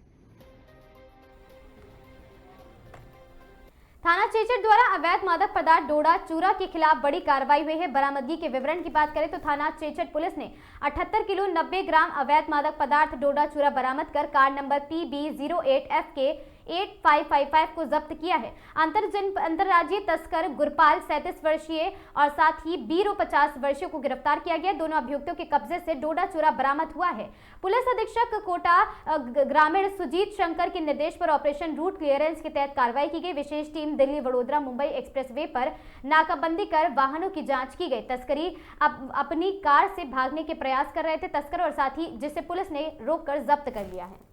थाना चेचर द्वारा अवैध मादक पदार्थ डोडा चूरा के खिलाफ बड़ी कार्रवाई हुई है। बरामदगी के विवरण की बात करें तो थाना चेचर पुलिस ने 78 किलो 90 ग्राम अवैध मादक पदार्थ डोडा चूरा बरामद कर कार नंबर PB08FK 8555 को जब्त किया है। अंतरराज्यीय तस्कर गुरपाल 37 वर्षीय और साथ ही बीरो 50 वर्षीय को गिरफ्तार किया गया। दोनों अभियुक्तों के कब्जे से डोडा चूरा बरामद हुआ है। पुलिस अधीक्षक कोटा ग्रामीण सुजीत शंकर के निर्देश पर ऑपरेशन रूट क्लियरेंस के तहत कार्रवाई की गई। विशेष टीम दिल्ली वडोदरा मुंबई एक्सप्रेसवे पर नाकाबंदी कर वाहनों की जांच की गई। तस्करी अपनी कार से भागने के प्रयास कर रहे थे तस्कर और साथ ही जिसे पुलिस ने रोककर जब्त कर लिया है।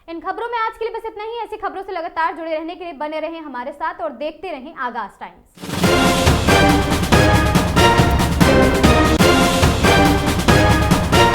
इन खबरों में आज के लिए बस इतना ही। ऐसी खबरों से लगातार जुड़े रहने के लिए बने रहें हमारे साथ और देखते रहें आगाज टाइम्स।